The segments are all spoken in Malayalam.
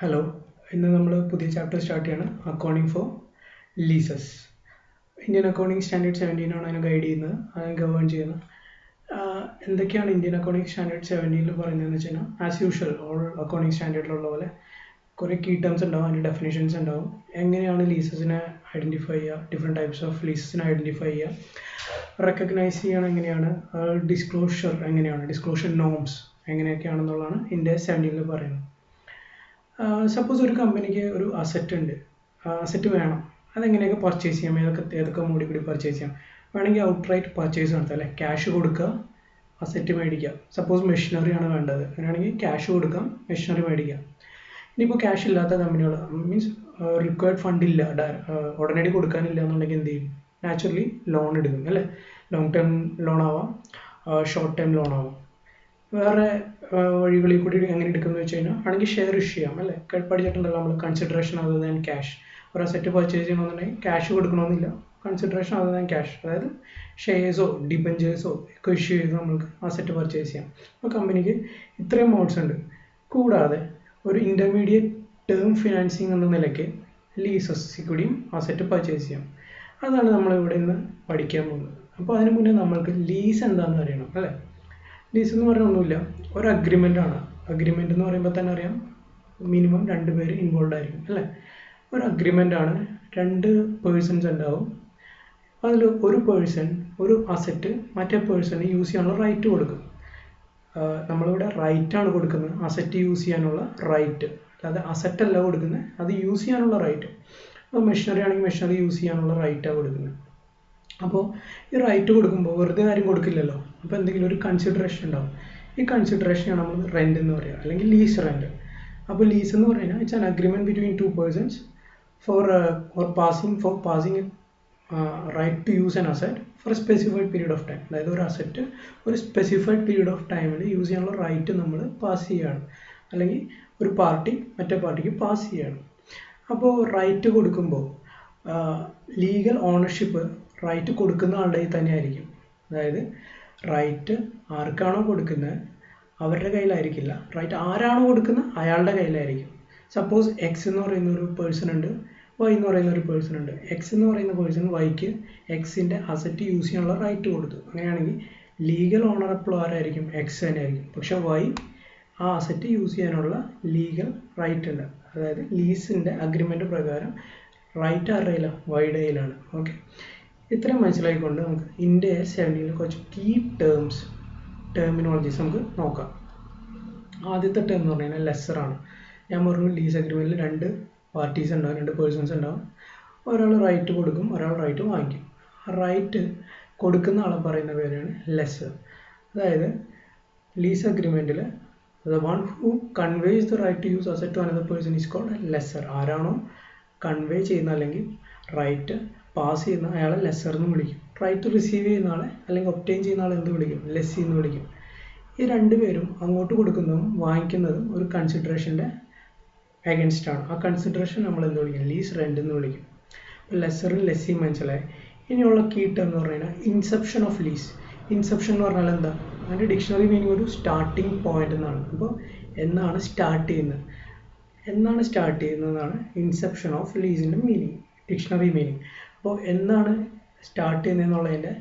ഹലോ, ഇന്ന് നമ്മൾ പുതിയ ചാപ്റ്റർ സ്റ്റാർട്ട് ചെയ്യാണ്. Accounting for leases. Indian accounting standard 17 ആണ് അതിനെ ഗൈഡ് ചെയ്യുന്നത്, അതിനെ ഗവേൺ ചെയ്യുന്നത്. എന്തൊക്കെയാണ് ഇന്ത്യൻ അക്കൗണ്ടിങ് സ്റ്റാൻഡേർഡ് 17 പറയുന്നതെന്ന് വെച്ച് കഴിഞ്ഞാൽ, ആസ് യൂഷ്വൽ ഓൾ അക്കൗണ്ടിങ് സ്റ്റാൻഡേർഡിലുള്ള പോലെ കുറേ കീ ടേംസ് ഉണ്ടാവും, അതിൻ്റെ ഡെഫിനേഷൻസ് ഉണ്ടാവും. എങ്ങനെയാണ് ലീസസിനെ ഐഡൻറ്റിഫൈ ചെയ്യുക, ഡിഫറെൻറ്റ് ടൈപ്സ് ഓഫ് ലീസസിനെ ഐഡൻറ്റിഫൈ ചെയ്യുക, റെക്കഗ്നൈസ് ചെയ്യണം എങ്ങനെയാണ്, ഡിസ്ക്ലോഷർ എങ്ങനെയാണ്, ഡിസ്ക്ലോഷർ നോംസ് എങ്ങനെയൊക്കെയാണെന്നുള്ളതാണ് ഇന്ത്യ 17 പറയുന്നത്. സപ്പോസ് ഒരു കമ്പനിക്ക് ഒരു അസറ്റ് ഉണ്ട്, അസറ്റ് വേണം, അതെങ്ങനെയൊക്കെ പർച്ചേസ് ചെയ്യാം, ഏതൊക്കെ മോഡിൽ കൂടി പർച്ചേസ് ചെയ്യാം. വേണമെങ്കിൽ ഔട്ട്റൈറ്റ് പർച്ചേസ് നടത്തുക, അല്ലേ, ക്യാഷ് കൊടുക്കുക, അസറ്റ് മേടിക്കുക. സപ്പോസ് മെഷീനറി ആണ് വേണ്ടത്, അങ്ങനെയാണെങ്കിൽ ക്യാഷ് കൊടുക്കാം, മെഷീനറി മേടിക്കാം. ഇനിയിപ്പോൾ ക്യാഷ് ഇല്ലാത്ത കമ്പനികൾ, മീൻസ് റിക്വയർഡ് ഫണ്ട് ഇല്ല, ഉടനടി കൊടുക്കാനില്ല എന്നുണ്ടെങ്കിൽ എന്ത് ചെയ്യും? നാച്ചുറലി ലോൺ എടുക്കും, അല്ലേ. ലോങ് ടേം ലോൺ ആവാം, ഷോർട്ട് ടേം ലോൺ ആവാം. വേറെ വഴികളിൽ കൂടി എങ്ങനെ എടുക്കുന്നത് വെച്ച് കഴിഞ്ഞാൽ ആണെങ്കിൽ ഷെയർ ഇഷ്യൂ ചെയ്യാം, അല്ലേ. പഠിച്ചിട്ടുണ്ടല്ലോ നമ്മൾ, കൺസിഡറേഷൻ അതർ ദാൻ ക്യാഷ്. ഒരു അസറ്റ് പർച്ചേസ് ചെയ്യണമെന്നുണ്ടെങ്കിൽ ക്യാഷ് കൊടുക്കണമെന്നില്ല, കൺസിഡറേഷൻ അതർ ദാൻ ക്യാഷ്, അതായത് ഷെയർസോ ഡിബഞ്ചേഴ്സോ ഒക്കെ ഇഷ്യൂ ചെയ്ത് നമുക്ക് അസറ്റ് പർച്ചേസ് ചെയ്യാം. അപ്പോൾ കമ്പനിക്ക് ഇത്രയും മോഡ്സ് ഉണ്ട്. കൂടാതെ ഒരു ഇൻ്റർമീഡിയറ്റ് ടേം ഫിനാൻസിങ് എന്ന നിലയ്ക്ക് ലീസസ് കൂടിയും അസറ്റ് പർച്ചേസ് ചെയ്യാം. അതാണ് നമ്മൾ ഇവിടെ നിന്ന് പഠിക്കാൻ പോകുന്നത്. അപ്പോൾ അതിന് മുന്നേ നമ്മൾക്ക് ലീസ് എന്താണെന്ന് അറിയണം, അല്ലേ. ലീസ് എന്ന് പറഞ്ഞാൽ ഒന്നുമില്ല, ഒരു അഗ്രിമെൻ്റ് ആണ്. അഗ്രിമെൻ്റ് എന്ന് പറയുമ്പോൾ തന്നെ അറിയാം, മിനിമം 2 പേര് ഇൻവോൾവ് ആയിരിക്കും, അല്ലേ. ഒരു അഗ്രിമെൻ്റ് ആണ്, 2 പേഴ്സൺസ് ഉണ്ടാവും. അതിൽ ഒരു പേഴ്സൺ ഒരു അസറ്റ് മറ്റേ പേഴ്സണ് യൂസ് ചെയ്യാനുള്ള റൈറ്റ് കൊടുക്കും. നമ്മളിവിടെ റൈറ്റാണ് കൊടുക്കുന്നത്, അസറ്റ് യൂസ് ചെയ്യാനുള്ള റൈറ്റ്, അല്ലാതെ അസറ്റ് അല്ല കൊടുക്കുന്നത്, അത് യൂസ് ചെയ്യാനുള്ള റൈറ്റ്. അപ്പോൾ മെഷീനറി ആണെങ്കിൽ മെഷീനറി യൂസ് ചെയ്യാനുള്ള റൈറ്റാണ് കൊടുക്കുന്നത്. അപ്പോൾ ഈ റൈറ്റ് കൊടുക്കുമ്പോൾ വെറുതെ ആരും കൊടുക്കില്ലല്ലോ, അപ്പോൾ എന്തെങ്കിലും ഒരു കൺസിഡറേഷൻ ഉണ്ടാവും. ഈ കൺസിഡറേഷനാണ് നമ്മൾ റെൻ്റ് എന്ന് പറയുക, അല്ലെങ്കിൽ ലീസ് റെൻ്റ്. അപ്പോൾ ലീസ് എന്ന് പറയുന്നത് it's an agreement between 2 persons for passing right to use an asset for a specified period of time. അതായത് ഒരു അസറ്റ് ഒരു സ്പെസിഫൈഡ് പീരീഡ് ഓഫ് ടൈമിൽ യൂസ് ചെയ്യാനുള്ള റൈറ്റ് നമ്മൾ പാസ് ചെയ്യുകയാണ്, അല്ലെങ്കിൽ ഒരു പാർട്ടി മറ്റേ പാർട്ടിക്ക് പാസ് ചെയ്യുകയാണ്. അപ്പോൾ റൈറ്റ് കൊടുക്കുമ്പോൾ ലീഗൽ ഓണർഷിപ്പ് റൈറ്റ് കൊടുക്കുന്ന ആളുടെ തന്നെ ആയിരിക്കും. അതായത് റൈറ്റ് ആർക്കാണോ കൊടുക്കുന്നത് അവരുടെ കയ്യിലായിരിക്കില്ല, റൈറ്റ് ആരാണോ കൊടുക്കുന്നത് അയാളുടെ കയ്യിലായിരിക്കും. സപ്പോസ് എക്സ് എന്ന് പറയുന്ന ഒരു പേഴ്സൺ ഉണ്ട്, വൈ എന്ന് പറയുന്ന ഒരു പേഴ്സൺ ഉണ്ട്. എക്സ് എന്ന് പറയുന്ന പേഴ്സൺ വൈക്ക് എക്സിൻ്റെ അസറ്റ് യൂസ് ചെയ്യാനുള്ള റൈറ്റ് കൊടുത്തു. അങ്ങനെയാണെങ്കിൽ ലീഗൽ ഓണർ എപ്പോഴും ആരായിരിക്കും? എക്സ് തന്നെ ആയിരിക്കും. പക്ഷെ വൈ ആ അസറ്റ് യൂസ് ചെയ്യാനുള്ള ലീഗൽ റൈറ്റ് ഉണ്ട്. അതായത് ലീസിൻ്റെ അഗ്രിമെൻ്റ് പ്രകാരം റൈറ്റ് ആരുടെ കയ്യിലാണ്? വൈയുടെ കയ്യിലാണ്. ഓക്കെ, ഇത്രയും മനസ്സിലാക്കിക്കൊണ്ട് നമുക്ക് ഇന്ത്യ 17 കുറച്ച് കീ ടെർമിനോളജീസ് നമുക്ക് നോക്കാം. ആദ്യത്തെ ടേം എന്ന് പറഞ്ഞു കഴിഞ്ഞാൽ ലെസ്സറാണ്. ഞാൻ പറഞ്ഞു ലീസ് അഗ്രിമെൻറ്റിൽ 2 പാർട്ടീസ് ഉണ്ടാവും, 2 പേഴ്സൺസ് ഉണ്ടാവും. ഒരാൾ റൈറ്റ് കൊടുക്കും, ഒരാൾ റൈറ്റ് വാങ്ങിക്കും. റൈറ്റ് കൊടുക്കുന്ന ആളെ പറയുന്ന പേരാണ് ലെസ്സർ. അതായത് lease അഗ്രിമെൻറ്റിൽ the one who conveys the right to use asset to another person is called a lessor. ആരാണോ കൺവേ ചെയ്യുന്ന അല്ലെങ്കിൽ റൈറ്റ് പാസ് ചെയ്യുന്ന അയാളെ ലെസ്സർ എന്ന് വിളിക്കും. റൈറ്റ് റിസീവ് ചെയ്യുന്ന ആളെ അല്ലെങ്കിൽ ഒബ്റ്റെയിൻ ചെയ്യുന്ന ആളെ എന്ത് വിളിക്കും? ലെസ്സി എന്ന് വിളിക്കും. ഈ 2 പേരും അങ്ങോട്ട് കൊടുക്കുന്നതും വാങ്ങിക്കുന്നതും ഒരു കൺസിഡറേഷൻ്റെ അഗൻസ്റ്റ് ആണ്. ആ കൺസിഡറേഷൻ നമ്മൾ എന്ത് വിളിക്കും? ലീസ് റെൻ്റ് എന്ന് വിളിക്കും. അപ്പോൾ ലെസ്സറും ലെസ്സിയും മനസ്സിലായി. ഇനിയുള്ള കീ ടേം എന്ന് പറഞ്ഞു കഴിഞ്ഞാൽ ഇൻസെപ്ഷൻ ഓഫ് ലീസ്. ഇൻസെപ്ഷൻ എന്ന് പറഞ്ഞാൽ എന്താ? അതിൻ്റെ ഡിക്ഷണറി മീനിങ് ഒരു സ്റ്റാർട്ടിങ് പോയിന്റ് എന്നാണ്. അപ്പോൾ എന്നാണ് സ്റ്റാർട്ട് ചെയ്യുന്നതാണ് ഇൻസെപ്ഷൻ ഓഫ് ലീസിൻ്റെ മീനിങ്, ഡിക്ഷണറി മീനിങ്. അപ്പോൾ എന്നാണ് സ്റ്റാർട്ട് ചെയ്യുന്നതെന്നുള്ളതിൻ്റെ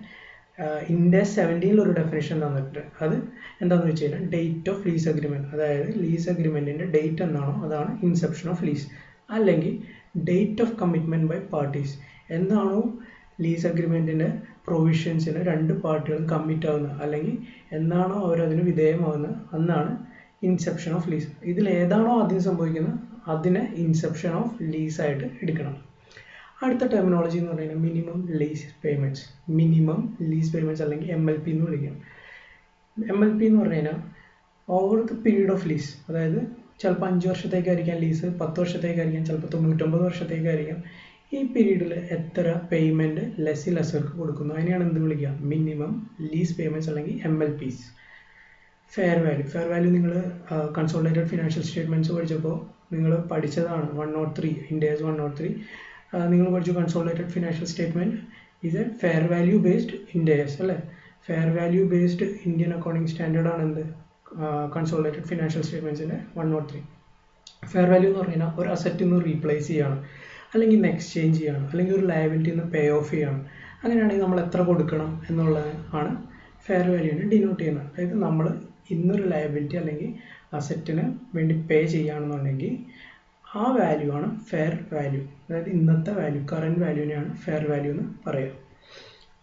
ഇന്ത്യ 17 ഒരു ഡെഫിനേഷൻ തന്നിട്ടുണ്ട്. അത് എന്താണെന്ന് വെച്ച് കഴിഞ്ഞാൽ ഡേറ്റ് ഓഫ് ലീസ് അഗ്രിമെൻറ്റ്. അതായത് ലീസ് അഗ്രിമെൻറ്റിൻ്റെ ഡേറ്റ് എന്നാണോ അതാണ് ഇൻസെപ്ഷൻ ഓഫ് ലീസ്. അല്ലെങ്കിൽ date of commitment by parties. എന്നാണോ ലീസ് അഗ്രിമെൻറ്റിൻ്റെ പ്രൊവിഷൻസിന് 2 പാർട്ടികളും കമ്മിറ്റ് ആവുന്നത്, അല്ലെങ്കിൽ എന്നാണോ അവരതിന് വിധേയമാവുന്നത്, അന്നാണ് ഇൻസെപ്ഷൻ ഓഫ് ലീസ്. ഇതിൽ ഏതാണോ ആദ്യം സംഭവിക്കുന്നത് അതിനെ ഇൻസെപ്ഷൻ ഓഫ് ലീസായിട്ട് എടുക്കണം. അടുത്ത ടെർമിനോളജി എന്ന് പറയുന്നത് മിനിമം ലീസ് പേയ്മെൻറ്റ്സ് അല്ലെങ്കിൽ MLP എന്ന് വിളിക്കും. MLP എന്ന് പറഞ്ഞു കഴിഞ്ഞാൽ over the period of lease. അതായത് ചിലപ്പോൾ 5 വർഷത്തേക്കായിരിക്കാം ലീസ്, 10 വർഷത്തേക്കായിരിക്കാം, ചിലപ്പോൾ 99 വർഷത്തേക്കായിരിക്കാം. ഈ പീരീഡിൽ എത്ര പേയ്മെൻറ്റ് ലെസ്സർക്ക് കൊടുക്കുന്നു അതിനെയാണ് എന്ത് വിളിക്കുക? മിനിമം ലീസ് പേയ്മെൻറ്റ്സ് അല്ലെങ്കിൽ MLPs. ഫെയർ വാല്യൂ നിങ്ങൾ കൺസോളിഡേറ്റഡ് ഫിനാൻഷ്യൽ സ്റ്റേറ്റ്മെൻറ്റ്സ് പഠിച്ചപ്പോൾ നിങ്ങൾ പഠിച്ചതാണ്. 103 ഇൻഡേഴ്സ് 103 നിങ്ങൾ പഠിച്ചു. കൺസോളിഡേറ്റഡ് ഫിനാൻഷ്യൽ സ്റ്റേറ്റ്മെൻറ്റ് ഇത് ഫെയർ വാല്യൂ ബേസ്ഡ് ഇൻഡേഴ്സ്, അല്ലേ. Fair value based Indian accounting standard ആണ് എന്ത്? കൺസോളിഡേറ്റഡ് ഫിനാൻഷ്യൽ സ്റ്റേറ്റ്മെൻറ്റ്സിൻ്റെ 103. ഫെയർ വാല്യൂ എന്ന് പറഞ്ഞാൽ ഒരു അസറ്റിൽ നിന്ന് റീപ്ലേസ് ചെയ്യാണ്, അല്ലെങ്കിൽ ഇന്ന് എക്സ്ചേഞ്ച് ചെയ്യാണ്, അല്ലെങ്കിൽ ഒരു ലയബിലിറ്റി നിന്ന് പേ ഓഫ് ചെയ്യാണ്. അങ്ങനെയാണെങ്കിൽ നമ്മൾ എത്ര കൊടുക്കണം എന്നുള്ളത് ആണ് ഫെയർ വാല്യൂവിനെ ഡിനോട്ട് ചെയ്യുന്നത്. അതായത് നമ്മൾ ഇന്നൊരു ലയബിലിറ്റി അല്ലെങ്കിൽ അസറ്റിന് വേണ്ടി പേ ചെയ്യുകയാണെന്നുണ്ടെങ്കിൽ ആ വാല്യൂ ആണ് ഫെയർ വാല്യൂ. അതായത് ഇന്നത്തെ വാല്യൂ, കറൻറ്റ് വാല്യൂവിനെയാണ് ഫെയർ വാല്യൂ എന്ന് പറയുക.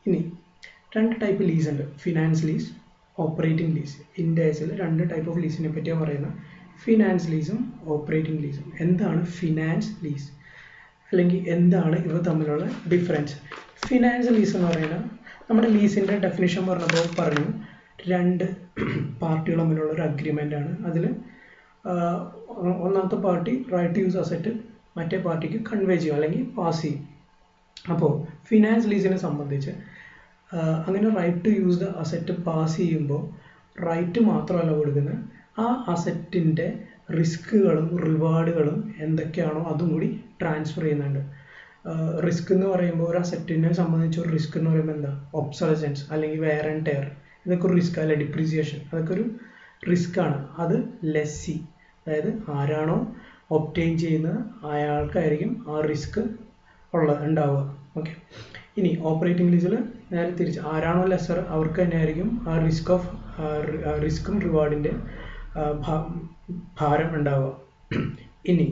ഇനി 2 ടൈപ്പ് ലീസ് ഉണ്ട്, ഫിനാൻസ് ലീസ്, ഓപ്പറേറ്റിംഗ് ലീസ്. ഇൻഡേഴ്സിൽ 2 ടൈപ്പ് ഓഫ് ലീസിനെ പറ്റിയാണ് പറയുന്നത്, ഫിനാൻസ് ലീസും ഓപ്പറേറ്റിംഗ് ലീസും. എന്താണ് ഫിനാൻസ് ലീസ്, അല്ലെങ്കിൽ എന്താണ് ഇവ തമ്മിലുള്ള ഡിഫറൻസ്? ഫിനാൻസ് ലീസ് എന്ന് പറയുന്നത് നമ്മുടെ ലീസിൻ്റെ ഡെഫിനിഷൻ പറഞ്ഞപ്പോൾ പറഞ്ഞു 2 പാർട്ടികൾ തമ്മിലുള്ള ഒരു അഗ്രിമെൻ്റ് ആണ്. അതിൽ ഒന്നാമത്തെ party right to use asset മറ്റേ പാർട്ടിക്ക് കൺവേ ചെയ്യും അല്ലെങ്കിൽ പാസ് ചെയ്യും. അപ്പോൾ ഫിനാൻസ് ലീസിനെ സംബന്ധിച്ച് അങ്ങനെ right to use the asset pass ചെയ്യുമ്പോൾ റൈറ്റ് മാത്രമല്ല കൊടുക്കുന്നത്, ആ അസറ്റിൻ്റെ റിസ്ക്കുകളും റിവാർഡുകളും എന്തൊക്കെയാണോ അതും കൂടി ട്രാൻസ്ഫർ ചെയ്യുന്നുണ്ട്. റിസ്ക് എന്ന് പറയുമ്പോൾ ഒരു അസറ്റിനെ സംബന്ധിച്ച് ഒരു റിസ്ക് എന്ന് പറയുമ്പോൾ എന്താ, ഒബ്സൊലസൻസ് അല്ലെങ്കിൽ വെയർ ആൻഡ് ടയർ, ഇതൊക്കെ ഒരു റിസ്ക്, അല്ല ഡിപ്രീസിയേഷൻ, അതൊക്കെ ഒരു റിസ്ക്കാണ്. അത് ലെസ്സി, അതായത് ആരാണോ ഒബ്റ്റെയിൻ ചെയ്യുന്നത് അയാൾക്കായിരിക്കും ആ റിസ്ക് ഉണ്ടാവുക. ഓക്കെ. ഇനി ഓപ്പറേറ്റിംഗ് ലീസിൽ നേരെ തിരിച്ച്, ആരാണോ ലെസർ അവർക്ക് തന്നെയായിരിക്കും ആ റിസ്ക്കും റിവാർഡിൻ്റെ ഭാരം ഉണ്ടാവുക. ഇനി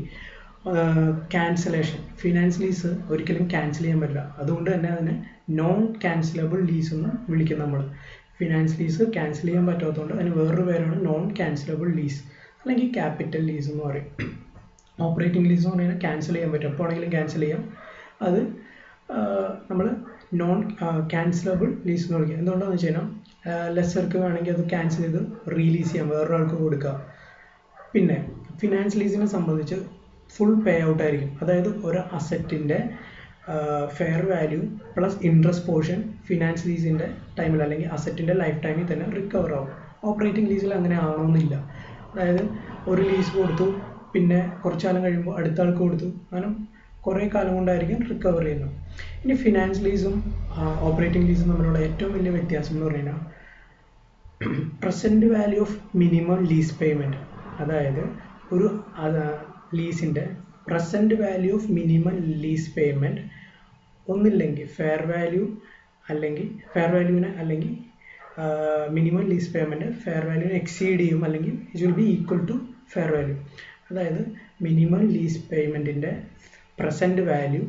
ക്യാൻസലേഷൻ, ഫിനാൻസ് ലീസ് ഒരിക്കലും ക്യാൻസൽ ചെയ്യാൻ പറ്റില്ല. അതുകൊണ്ട് തന്നെ അതിനെ നോൺ ക്യാൻസലബിൾ ലീസ് എന്ന് വിളിക്കും നമ്മൾ. ഫിനാൻസ് ലീസ് ക്യാൻസൽ ചെയ്യാൻ പറ്റാത്തതുകൊണ്ട് അതിന് വേറൊരു പേരാണ് നോൺ ക്യാൻസലബിൾ ലീസ് അല്ലെങ്കിൽ ക്യാപിറ്റൽ ലീസ് എന്ന് പറയും. ഓപ്പറേറ്റിംഗ് ലീസ് എന്ന് പറഞ്ഞാൽ ക്യാൻസൽ ചെയ്യാൻ പറ്റും, എപ്പോൾ ആണെങ്കിലും ക്യാൻസൽ ചെയ്യാം. അത് നമ്മൾ നോൺ ക്യാൻസലബിൾ ലീസ് എന്ന് വിളിക്കുക. എന്തുകൊണ്ടാണെന്ന് വെച്ച് കഴിഞ്ഞാൽ ലെസർക്ക് വേണമെങ്കിൽ അത് ക്യാൻസൽ ചെയ്ത് റീലീസ് ചെയ്യാം, വേറൊരാൾക്ക് കൊടുക്കുക. പിന്നെ ഫിനാൻസ് ലീസിനെ സംബന്ധിച്ച് ഫുൾ പേ ഔട്ട് ആയിരിക്കും. അതായത് ഒരു അസറ്റിൻ്റെ fair value plus interest portion finance ലീസിൻ്റെ ടൈമിൽ അല്ലെങ്കിൽ അസറ്റിൻ്റെ ലൈഫ് ടൈമിൽ തന്നെ റിക്കവർ ആവും. ഓപ്പറേറ്റിംഗ് ലീസിൽ അങ്ങനെ ആവണമെന്നില്ല. അതായത് ഒരു ലീസ് കൊടുത്തു, പിന്നെ കുറച്ച് കാലം കഴിയുമ്പോൾ അടുത്ത ആൾക്ക് കൊടുത്തു, അങ്ങനെ കുറേ കാലം കൊണ്ടായിരിക്കും റിക്കവർ ചെയ്യുന്നത്. ഇനി ഫിനാൻസ് ലീസും ഓപ്പറേറ്റിംഗ് ലീസും തമ്മിലുള്ള ഏറ്റവും വലിയ വ്യത്യാസം എന്ന് പറഞ്ഞാൽ present value of minimum lease payment. അതായത് ഒരു ലീസിൻ്റെ present value of minimum lease payment ഒന്നില്ലെങ്കിൽ ഫെയർ വാല്യൂ അല്ലെങ്കിൽ ഫെയർ വാല്യൂവിനെ അല്ലെങ്കിൽ മിനിമം ലീസ് പേയ്മെൻറ്റ് ഫെയർ വാല്യൂവിനെ എക്സീഡ് ചെയ്യും, അല്ലെങ്കിൽ it will be equal to fair value. അതായത് മിനിമം ലീസ് പേയ്മെൻറ്റിൻ്റെ പ്രസൻറ്റ് വാല്യൂ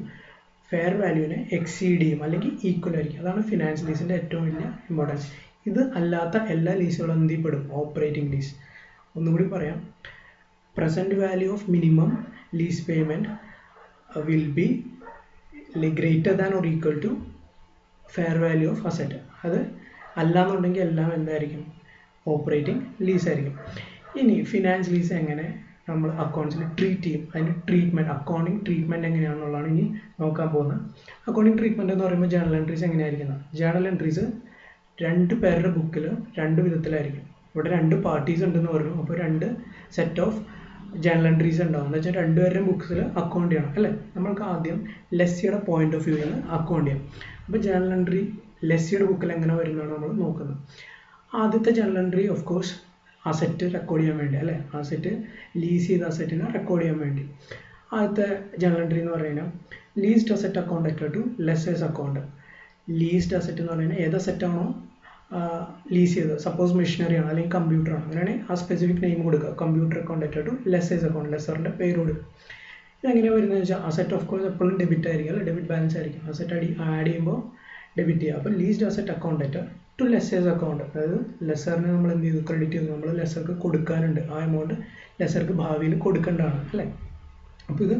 ഫെയർ വാല്യൂവിനെ എക്സീഡ് ചെയ്യും അല്ലെങ്കിൽ ഈക്വൽ ആയിരിക്കും. അതാണ് ഫിനാൻസ് ലീസിൻ്റെ ഏറ്റവും വലിയ ഇമ്പോർട്ടൻസ്. ഇത് അല്ലാത്ത എല്ലാ ലീസുകളും എന്തിൽ പെടും? Operating lease. ഒന്നുകൂടി പറയാം, present value of minimum lease payment will be greater than or equal to fair value of asset. അത് അല്ലാന്നുണ്ടെങ്കിൽ എല്ലാം എന്തായിരിക്കും? ഓപ്പറേറ്റിംഗ് ലീസ് ആയിരിക്കും. ഇനി ഫിനാൻസ് ലീസ് എങ്ങനെ നമ്മൾ അക്കൗണ്ട്സിൽ ട്രീറ്റ് ചെയ്യും, അതിൻ്റെ ട്രീറ്റ്മെൻറ്റ്, അക്കൗണ്ടിങ് ട്രീറ്റ്മെൻറ്റ് എങ്ങനെയാണെന്നുള്ളതാണ് ഇനി നോക്കാൻ പോകുന്നത്. അക്കൗണ്ടിങ് ട്രീറ്റ്മെൻറ്റ് എന്ന് പറയുമ്പോൾ ജേണൽ എൻട്രീസ് എങ്ങനെയായിരിക്കുന്നത്? ജേണൽ എൻട്രീസ് 2 പേരുടെ ബുക്കിൽ 2 വിധത്തിലായിരിക്കും. ഇവിടെ 2 പാർട്ടീസ് ഉണ്ടെന്ന് പറഞ്ഞു, അപ്പോൾ 2 സെറ്റ് ഓഫ് ജേണൽ എൻട്രീസ് ഉണ്ടാവും. എന്ന് വെച്ചാൽ 2 പേരുടെയും ബുക്സിൽ അക്കൗണ്ട് ചെയ്യണം അല്ലേ. നമ്മൾക്ക് ആദ്യം ലെസ്സിയുടെ പോയിന്റ് ഓഫ് വ്യൂവിൽ നിന്ന് അക്കൗണ്ട് ചെയ്യാം. അപ്പോൾ ജേണൽ എൻട്രി ലെസ്സിയുടെ ബുക്കിൽ എങ്ങനെ വരുന്നതാണ് നമ്മൾ നോക്കുന്നത്. ആദ്യത്തെ journal entry of course asset record ചെയ്യാൻ വേണ്ടി അല്ലേ, അസറ്റ് ലീസ് ചെയ്ത അസറ്റിനെ റെക്കോർഡ് ചെയ്യാൻ വേണ്ടി. ആദ്യത്തെ ജേണൽ എൻട്രി എന്ന് പറയുന്നത് leased asset account to lessor's account. Leased asset എന്ന് പറയുന്നത് ഏത് അസറ്റാണോ ലീസ് ചെയ്തത്, സപ്പോസ് മെഷീനറി ആണ് അല്ലെങ്കിൽ കമ്പ്യൂട്ടറാണ്, അങ്ങനെയാണെങ്കിൽ ആ സ്പെസിഫിക് നെയിം കൊടുക്കുക, computer account to lessor's account, ലെസ്സറിൻ്റെ പേര് കൊടുക്കുക. ഇതെങ്ങനെയാണ് വരുന്നത് വെച്ചാൽ അസറ്റ് ഓഫ് കോഴ്സ് എപ്പോഴും ഡെബിറ്റ് ആയിരിക്കും അല്ലെ, ഡെബിറ്റ് ബാലൻസ് ആയിരിക്കും. അസറ്റ് ആഡ് ചെയ്യുമ്പോൾ ഡെബിറ്റ് ചെയ്യുക. അപ്പോൾ leased asset account to lessor's account, അതായത് ലെസ്സറിനെ നമ്മൾ എന്ത് ചെയ്തു? ക്രെഡിറ്റ് ചെയ്തു. നമ്മൾ ലെസ്സർക്ക് കൊടുക്കാനുണ്ട്, ആ എമൗണ്ട് ലെസ്സർക്ക് ഭാവിയിൽ കൊടുക്കേണ്ടതാണ് അല്ലേ. അപ്പോൾ ഇത്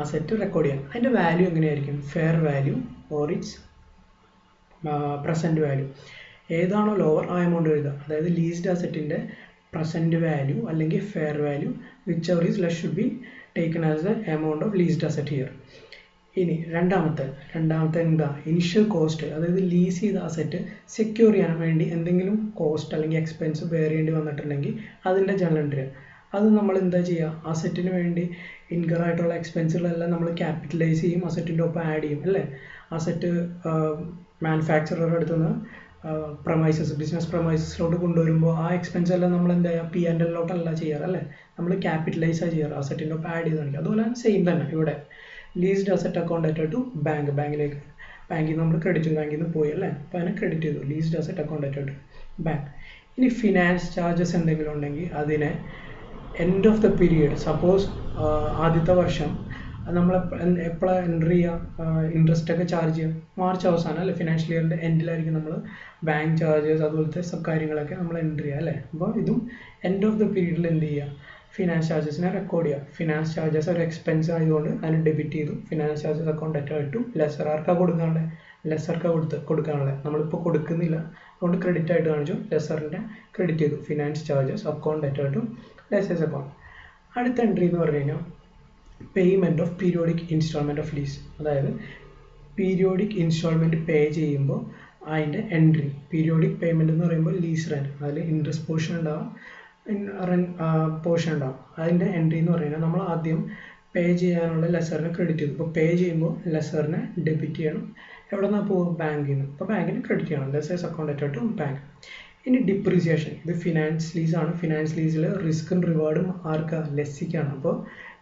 അസറ്റ് റെക്കോർഡ് ചെയ്യാം. അതിൻ്റെ വാല്യൂ എങ്ങനെയായിരിക്കും? Fair value or it's present value. ഏതാണോ ലോവർ ആ എമൗണ്ട് എഴുതുക. അതായത് ലീസ്ഡ് അസറ്റിൻ്റെ പ്രസൻറ്റ് വാല്യൂ അല്ലെങ്കിൽ fair value whichever is less should be taken as the amount of leased asset here. ഇനി രണ്ടാമത്തെ എന്താ? Initial cost. അതായത് ലീസ് ചെയ്ത അസറ്റ് സെക്യൂർ ചെയ്യാൻ വേണ്ടി എന്തെങ്കിലും കോസ്റ്റ് അല്ലെങ്കിൽ എക്സ്പെൻസ് ബെയർ ചെയ്യേണ്ടി വന്നിട്ടുണ്ടെങ്കിൽ അതിൻ്റെ ജേണൽ എൻട്രി. അത് നമ്മൾ എന്താ ചെയ്യുക? അസറ്റിന് വേണ്ടി ഇൻകർ ആയിട്ടുള്ള എക്സ്പെൻസുകളെല്ലാം നമ്മൾ ക്യാപിറ്റലൈസ് ചെയ്യും, അസറ്റിൻ്റെ ഒപ്പം ആഡ് ചെയ്യും അല്ലേ. അസറ്റ് മാനുഫാക്ചററുടെ അടുത്ത് നിന്ന് പ്രമൈസസ് ബിസിനസ് പ്രമൈസസിലോട്ട് കൊണ്ടുവരുമ്പോൾ ആ എക്സ്പെൻസ് എല്ലാം നമ്മൾ എന്താ ചെയ്യുക പി ആൻഡ് എല്ലിലോട്ടല്ല ചെയ്യാറ് അല്ലേ നമ്മൾ ക്യാപിറ്റലൈസാണ് ചെയ്യാറ് അസറ്റിൻ്റെ ഒപ്പം ആഡ് ചെയ്ത് കാണിക്കുക അതുപോലെ സെയിം തന്നെ ഇവിടെ leased asset account added to ബാങ്കിലേക്ക് ബാങ്കിൽ നിന്ന് നമ്മൾ ക്രെഡിറ്റ് ബാങ്കിൽ നിന്ന് പോയി അല്ലേ അപ്പോൾ അതിനെ ക്രെഡിറ്റ് ചെയ്തു leased asset account added to bank ഇനി ഫിനാൻസ് ചാർജസ് എന്തെങ്കിലും ഉണ്ടെങ്കിൽ അതിനെ end of the period suppose ആദ്യത്തെ വർഷം നമ്മൾ എപ്പോഴാണ് എൻട്രി ചെയ്യുക ഇൻട്രസ്റ്റ് ഒക്കെ ചാർജ് ചെയ്യുക മാർച്ച് അവസാനം അല്ലേ ഫിനാൻഷ്യൽ ഇയറിൻ്റെ എൻഡിലായിരിക്കും നമ്മൾ ബാങ്ക് ചാർജസ് അതുപോലത്തെ സബ് കാര്യങ്ങളൊക്കെ നമ്മൾ എൻട്രി ചെയ്യുക അല്ലേ അപ്പോൾ ഇതും എൻഡ് ഓഫ് ദ പീരീഡിൽ എന്ത് ചെയ്യുക ഫിനാൻസ് ചാർജസിനെ റെക്കോർഡ് ചെയ്യുക ഫിനാൻസ് ചാർജസ് ഒരു എക്സ്പെൻസ് ആയതുകൊണ്ട് അതിന് ഡെബിറ്റ് ചെയ്തു ഫിനാൻസ് ചാർജസ് അക്കൗണ്ട് അറ്റു ലെസർ ആർക്കാണ് കൊടുക്കാനുള്ളത് ലെസർക്ക് കൊടുക്കാനുള്ളത് നമ്മളിപ്പോൾ കൊടുക്കുന്നില്ല അതുകൊണ്ട് ക്രെഡിറ്റ് ആയിട്ട് കാണിച്ചു ലെസറിൻ്റെ ക്രെഡിറ്റ് ചെയ്തു ഫിനാൻസ് ചാർജസ് അക്കൗണ്ട് അറ്റു ലെസേഴ്സ് അക്കൗണ്ട് അടുത്ത എൻട്രി എന്ന് പറഞ്ഞു കഴിഞ്ഞാൽ payment of periodic instalment of lease അതായത് പീരിയോഡിക് ഇൻസ്റ്റാൾമെൻറ്റ് പേ ചെയ്യുമ്പോൾ അതിൻ്റെ എൻട്രി പീരിയോഡിക് പേയ്മെൻറ്റ് എന്ന് പറയുമ്പോൾ ലീസ് റെൻറ്റ് അതിൽ ഇൻട്രസ്റ്റ് പോർഷൻ ഉണ്ടാവും പോർഷൻ ഉണ്ടാവും അതിൻ്റെ എൻട്രി എന്ന് പറയുന്നത് നമ്മൾ ആദ്യം പേ ചെയ്യാനുള്ള ലെസറിനെ ക്രെഡിറ്റ് ചെയ്തു ഇപ്പോൾ പേ ചെയ്യുമ്പോൾ ലെസറിനെ ഡെബിറ്റ് ചെയ്യണം എവിടെ നിന്നാണ് പോകും ബാങ്കിൽ നിന്ന് അപ്പോൾ ബാങ്കിന് ക്രെഡിറ്റ് ചെയ്യണം ലെസേഴ്സ് അക്കൗണ്ട് അറ്റു ബാങ്ക് ഇനി ഡിപ്രീസിയേഷൻ ഇത് ഫിനാൻസ് ലീസാണ് ഫിനാൻസ് ലീസിൽ റിസ്ക്കും റിവാർഡും ആർക്കാണ് ലെസ്സിക്കാണ് അപ്പോൾ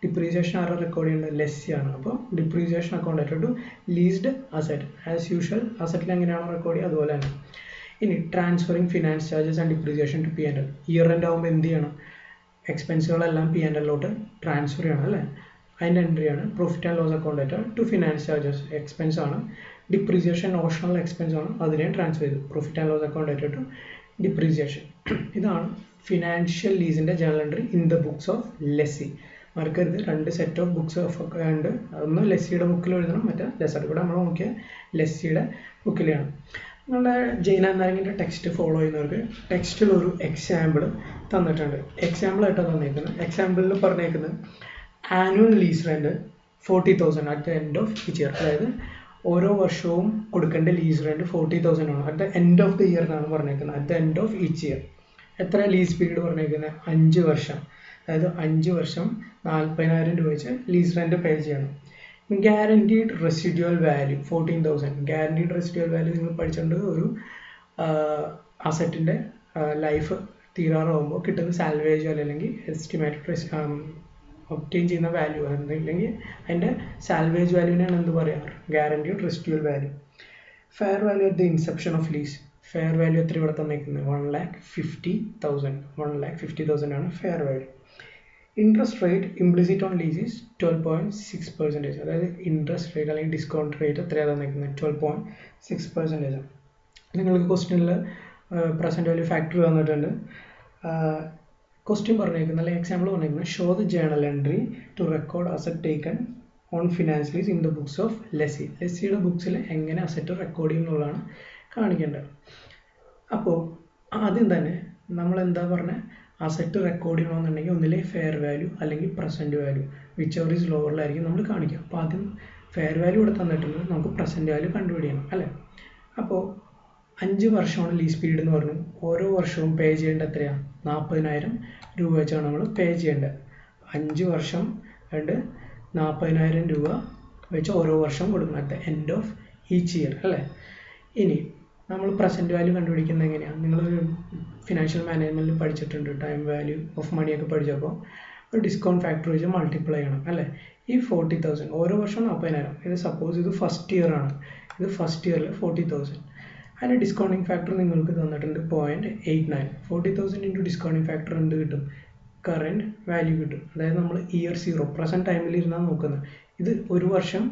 ഡിപ്രീസിയേഷൻ ആരുടെ റെക്കോർഡ് ചെയ്യുന്നത് ലെസ്സിയാണ് അപ്പോൾ depreciation account at leased asset as usual അസറ്റിൽ എങ്ങനെയാണോ റെക്കോർഡ് ചെയ്യുക അതുപോലെ തന്നെ ഇനി transferring finance charges and depreciation to P and L year end ആകുമ്പോൾ എന്ത് ചെയ്യണം എക്സ്പെൻസുകളെല്ലാം പി ആൻഡ് എല്ലോട്ട് ട്രാൻസ്ഫർ ചെയ്യണം അല്ലേ അതിൻ്റെ എൻട്രിയാണ് profit and loss account at to finance charges expense ആണ് ഡിപ്രീസിയേഷൻ ഓപ്ഷണൽ എക്സ്പെൻസ് ആണ് അതിനെ ട്രാൻസ്ഫർ ചെയ്തു profit and loss account at to depreciation ഇതാണ് ഫിനാൻഷ്യൽ ലീസിൻ്റെ journal entry in the books of lessee മറക്കരുത് രണ്ട് സെറ്റ് ഓഫ് ബുക്സ് ഓഫ് ഒക്കെ ഉണ്ട് ഒന്ന് ലെസ്സിയുടെ ബുക്കിൽ എഴുതണം മറ്റേ ലെസർ ഇവിടെ നമ്മൾ നോക്കിയ ലെസ്സിയുടെ ബുക്കിലാണ് നിങ്ങളുടെ ജെയിൻ നാരങ്ങിൻ്റെ ടെക്സ്റ്റ് ഫോളോ ചെയ്യുന്നവർക്ക് ടെക്സ്റ്റിൽ ഒരു എക്സാമ്പിൾ തന്നിട്ടുണ്ട് എക്സാമ്പിളായിട്ടാണ് തന്നേക്കുന്നത് എക്സാമ്പിളിൽ പറഞ്ഞേക്കുന്നത് annual lease rent 40,000 at the end of each year അതായത് ഓരോ വർഷവും കൊടുക്കേണ്ട ലീസ് റെൻറ്റ് 40,000 ആണ് at the end of the year എന്നാണ് പറഞ്ഞേക്കുന്നത് at the end of each year എത്ര ലീസ് പീരീഡ് പറഞ്ഞേക്കുന്നത് 5 വർഷം അതായത് 5 വർഷം 40,000 രൂപ വെച്ച് ലീസ് റെൻറ്റ് പേ ചെയ്യണം guaranteed residual value 14,000 guaranteed residual value നിങ്ങൾ പഠിച്ചിട്ടുണ്ട് ഒരു അസറ്റിൻ്റെ ലൈഫ് തീരാറാകുമ്പോൾ കിട്ടുന്ന സാൽവേജ് അല്ലെങ്കിൽ എസ്റ്റിമേറ്റഡ് ഒബ്റ്റെയിൻ ചെയ്യുന്ന വാല്യൂ അല്ലെങ്കിൽ അതിൻ്റെ സാൽവേജ് വാല്യൂവിനാണ് എന്ത് പറയുക guaranteed residual value fair value at the inception of lease fair value എത്ര ഇവിടെ തന്നേക്കുന്നത് 1,50,000 1,50,000 ആണ് fair value interest rate implicit on lease is 12.6% അതായത് ഇൻട്രസ്റ്റ് റേറ്റ് അല്ലെങ്കിൽ ഡിസ്കൗണ്ട് റേറ്റ് എത്രയാണ് തന്നിരിക്കുന്നത് 12.6%. നിങ്ങൾക്ക് ക്വസ്റ്റ്യനിൽ പ്രസൻറ്റ് വാല്യൂ ഫാക്ടറി തന്നിട്ടുണ്ട് ക്വസ്റ്റ്യൻ പറഞ്ഞേക്കുന്നത് അല്ലെങ്കിൽ എക്സാമ്പിൾ പറഞ്ഞേക്കുന്നത് show the journal entry to record asset taken on finance lease in the books of lessee ലെസ്സിയുടെ ബുക്സിൽ എങ്ങനെ അസറ്റ് റെക്കോർഡ് ചെയ്യുന്നുള്ളതാണ് കാണിക്കേണ്ടത് അപ്പോൾ ആദ്യം തന്നെ നമ്മൾ എന്താ പറഞ്ഞത് അസറ്റ് റെക്കോർഡ് ചെയ്യണമെന്നുണ്ടെങ്കിൽ ഒന്നിലെ ഫെയർ വാല്യൂ അല്ലെങ്കിൽ present value whichever is ലോവറിലായിരിക്കും നമ്മൾ കാണിക്കുക അപ്പോൾ ആദ്യം ഫെയർ വാല്യൂ ഇവിടെ തന്നിട്ടുണ്ട് നമുക്ക് പ്രസൻറ്റ് വാല്യൂ കണ്ടുപിടിക്കണം അല്ലേ അപ്പോൾ 5 വർഷമാണ് ലീസ് പീരീഡ് എന്ന് പറഞ്ഞു ഓരോ വർഷവും പേ ചെയ്യേണ്ട എത്രയാണ് 40,000 രൂപ വെച്ചാണ് നമ്മൾ പേ ചെയ്യേണ്ടത് 5 വർഷം കണ്ട് 40,000 രൂപ വെച്ച് ഓരോ വർഷം കൊടുക്കണം at the end of each year അല്ലേ ഇനി നമ്മൾ പ്രസൻറ്റ് വാല്യൂ കണ്ടുപിടിക്കുന്നത് എങ്ങനെയാണ് നിങ്ങളൊരു ഫിനാൻഷ്യൽ മാനേജ്മെൻറ്റിൽ പഠിച്ചിട്ടുണ്ട് ടൈം വാല്യൂ ഓഫ് മണിയൊക്കെ പഠിച്ചപ്പോൾ ഒരു ഡിസ്കൗണ്ട് ഫാക്ടർ വെച്ച് മൾട്ടിപ്ലൈ ചെയ്യണം അല്ലേ ഈ 40,000 ഓരോ വർഷം 40,000 ഇത് സപ്പോസ് ഇത് ഫസ്റ്റ് ഇയർ ആണ് ഇത് ഫസ്റ്റ് ഇയറിൽ 40,000 അതിൻ്റെ ഡിസ്കൗണ്ടിങ് ഫാക്ടർ നിങ്ങൾക്ക് തന്നിട്ടുണ്ട് 0.89 40,000 ഇൻറ്റു ഡിസ്കൗണ്ടിങ് ഫാക്ടർ എന്ത് കിട്ടും കറൻറ്റ് വാല്യൂ കിട്ടും അതായത് നമ്മൾ ഇയർ 0 പ്രസൻറ്റ് ടൈമിൽ ഇരുന്നാൽ നോക്കുന്നത് ഇത് ഒരു വർഷം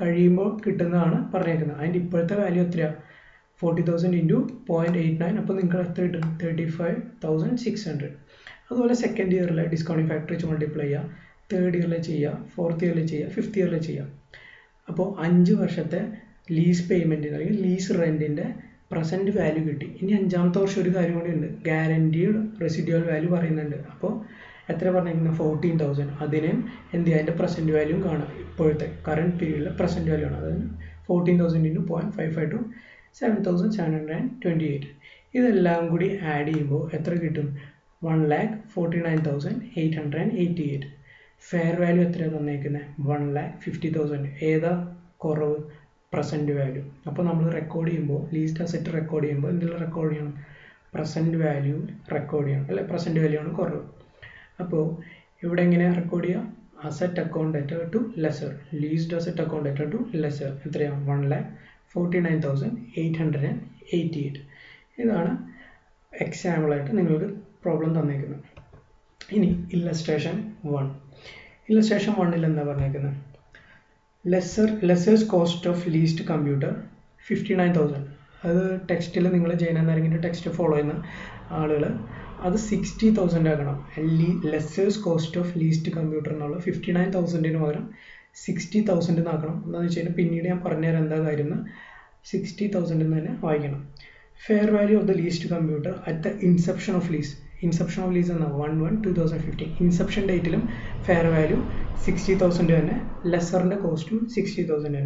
കഴിയുമ്പോൾ കിട്ടുന്നതാണ് പറഞ്ഞേക്കുന്നത് അതിൻ്റെ ഇപ്പോഴത്തെ വാല്യൂ എത്രയാണ് 40,000 ഇൻറ്റു 0.89 അപ്പോൾ നിങ്ങൾക്ക് എത്ര കിട്ടും 35,600 അതുപോലെ സെക്കൻഡ് ഇയറിലെ ഡിസ്കൗണ്ടിങ് ഫാക്ടർ വെച്ച് മൾട്ടിപ്ലൈ ചെയ്യുക തേർഡ് ഇയറിൽ ചെയ്യുക ഫോർത്ത് ഇയറിൽ ചെയ്യുക ഫിഫ്ത്ത് ഇയറിൽ ചെയ്യുക അപ്പോൾ 5 വർഷത്തെ ലീസ് പേയ്മെൻറ്റിന് അല്ലെങ്കിൽ ലീസ് റെൻറ്റിൻ്റെ പ്രസൻറ്റ് വാല്യൂ കിട്ടി ഇനി 5ാമത്തെ വർഷം ഒരു കാര്യം കൂടി ഉണ്ട് ഗ്യാരണ്ടീഡ് റെസിഡ്യുവൽ വാല്യൂ പറയുന്നുണ്ട് അപ്പോൾ എത്ര പറഞ്ഞിരിക്കുന്നത് 14,000 അതിനും എന്ത് ചെയ്യുക അതിൻ്റെ പ്രസൻറ്റ് വാല്യൂ കാണുക ഇപ്പോഴത്തെ കറൻറ്റ് പീരീഡിലെ പ്രസൻറ്റ് വാല്യൂ ആണ് അതായത് 14,000 ഇൻറ്റു 0.55 ടു 7,728 ഇതെല്ലാം കൂടി ആഡ് ചെയ്യുമ്പോൾ എത്ര കിട്ടും 1,49,888 ഫെയർ വാല്യൂ എത്രയാണ് തന്നേക്കുന്നത് 1,50,000 ഏതാ കുറവ് പ്രസൻറ്റ് വാല്യൂ. അപ്പോൾ നമ്മൾ റെക്കോർഡ് ചെയ്യുമ്പോൾ ലീസ്ഡ് അസറ്റ് റെക്കോർഡ് ചെയ്യുമ്പോൾ എന്തെങ്കിലും റെക്കോർഡ് ചെയ്യണം, പ്രസൻറ്റ് വാല്യൂ റെക്കോർഡ് ചെയ്യണം അല്ലേ. പ്രസൻറ്റ് വാല്യൂ ആണ് കുറവ്. അപ്പോൾ ഇവിടെ എങ്ങനെയാണ് റെക്കോർഡ് ചെയ്യുക, asset account data to lessor, leased asset account data to lessor എത്രയാണ് 1,49,888. ഇതാണ് എക്സാമ്പിളായിട്ട് നിങ്ങൾക്ക് പ്രോബ്ലം തന്നേക്കുന്നത്. ഇനി ഇല്ലസ്ട്രേഷൻ 1. ഇല്ലസ്ട്രേഷൻ 1ൽ എന്താ പറഞ്ഞേക്കുന്നത്, ലെസേഴ്സ് കോസ്റ്റ് ഓഫ് ലീസ്ഡ് കമ്പ്യൂട്ടർ 59,000. അത് ടെക്സ്റ്റിൽ നിങ്ങൾ ജയനാരങ്ങിൻ്റെ ടെക്സ്റ്റ് ഫോളോ ചെയ്യുന്ന ആളുകൾ അത് 60,000 ആക്കണം. ലെസേഴ്സ് കോസ്റ്റ് ഓഫ് ലീസ്ഡ് കമ്പ്യൂട്ടർ എന്നുള്ള 59,000 പകരം 60,000 ആക്കണം. എന്താണെന്ന് വെച്ച് കഴിഞ്ഞാൽ പിന്നീട് ഞാൻ പറഞ്ഞുതരാം എന്താ കാര്യം എന്ന്. 60,000 തന്നെ വായിക്കണം. Fair value of the leased computer at the inception of lease. Inception of lease എന്ന 1/1/2015. ഇൻസെപ്ഷൻ ഡേറ്റിലും ഫെയർ വാല്യൂ 60,000 തന്നെ, ലെസറിൻ്റെ കോസ്റ്റും 60,000 തന്നെ.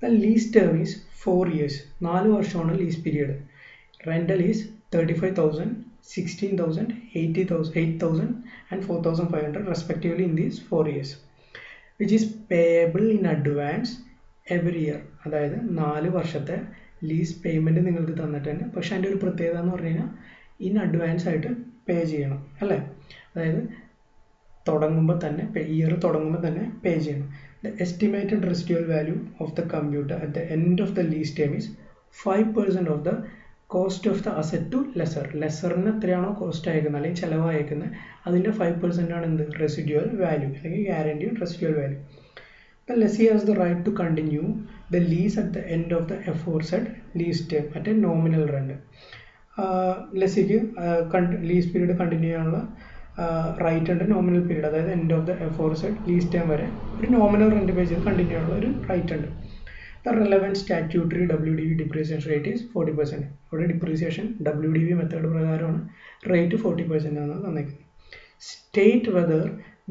The lease term is 4 years. 4 വർഷമാണ് lease period. Rental is 35,000, 16,000, 8,000 and 4,500 respectively in these 4 years, which is payable in advance every year. അതായത് 4 വർഷത്തെ ലീസ് പേയ്മെൻറ്റ് നിങ്ങൾക്ക് തന്നിട്ട് തന്നെ, പക്ഷേ അതിൻ്റെ ഒരു പ്രത്യേകത എന്ന് പറഞ്ഞു കഴിഞ്ഞാൽ ഇൻ അഡ്വാൻസ് ആയിട്ട് പേ ചെയ്യണം അല്ലേ. അതായത് തുടങ്ങുമ്പോൾ തന്നെ ഇയർ തുടങ്ങുമ്പോൾ തന്നെ പേ ചെയ്യണം. The estimated residual value of the computer at the end of the lease time is 5% of the cost of the asset to lessor. ലെസറിന് എത്രയാണോ കോസ്റ്റ് അയക്കുന്നത് അല്ലെങ്കിൽ ചിലവ് അയക്കുന്നത് അതിൻ്റെ 5% ആണ് എന്ത്, റെസിഡ്യൂവൽ വാല്യൂ അല്ലെങ്കിൽ guaranteed residual value. The lessee has the right to continue the lease at the end of the aforesaid lease term at a nominal rent. ലെസ്സിക്ക് ലീസ് പീരീഡ് കണ്ടിന്യൂ ചെയ്യാനുള്ള റൈറ്റ് ഉണ്ട്, നോമിനൽ പീരീഡ് അതായത് end of the aforesaid lease time വരെ ഒരു നോമിനൽ റെന്റ് പേ ചെയ്ത് കണ്ടിന്യൂ ചെയ്യാനുള്ള ഒരു റൈറ്റ് ഉണ്ട്. The relevant statutory WDV depreciation rate is 40%. ഇവിടെ ഡിപ്രീസിയേഷൻ WDV മെത്തേഡ് പ്രകാരമാണ് റേറ്റ് 40% ആണ് തന്നേക്കുന്നത്. State whether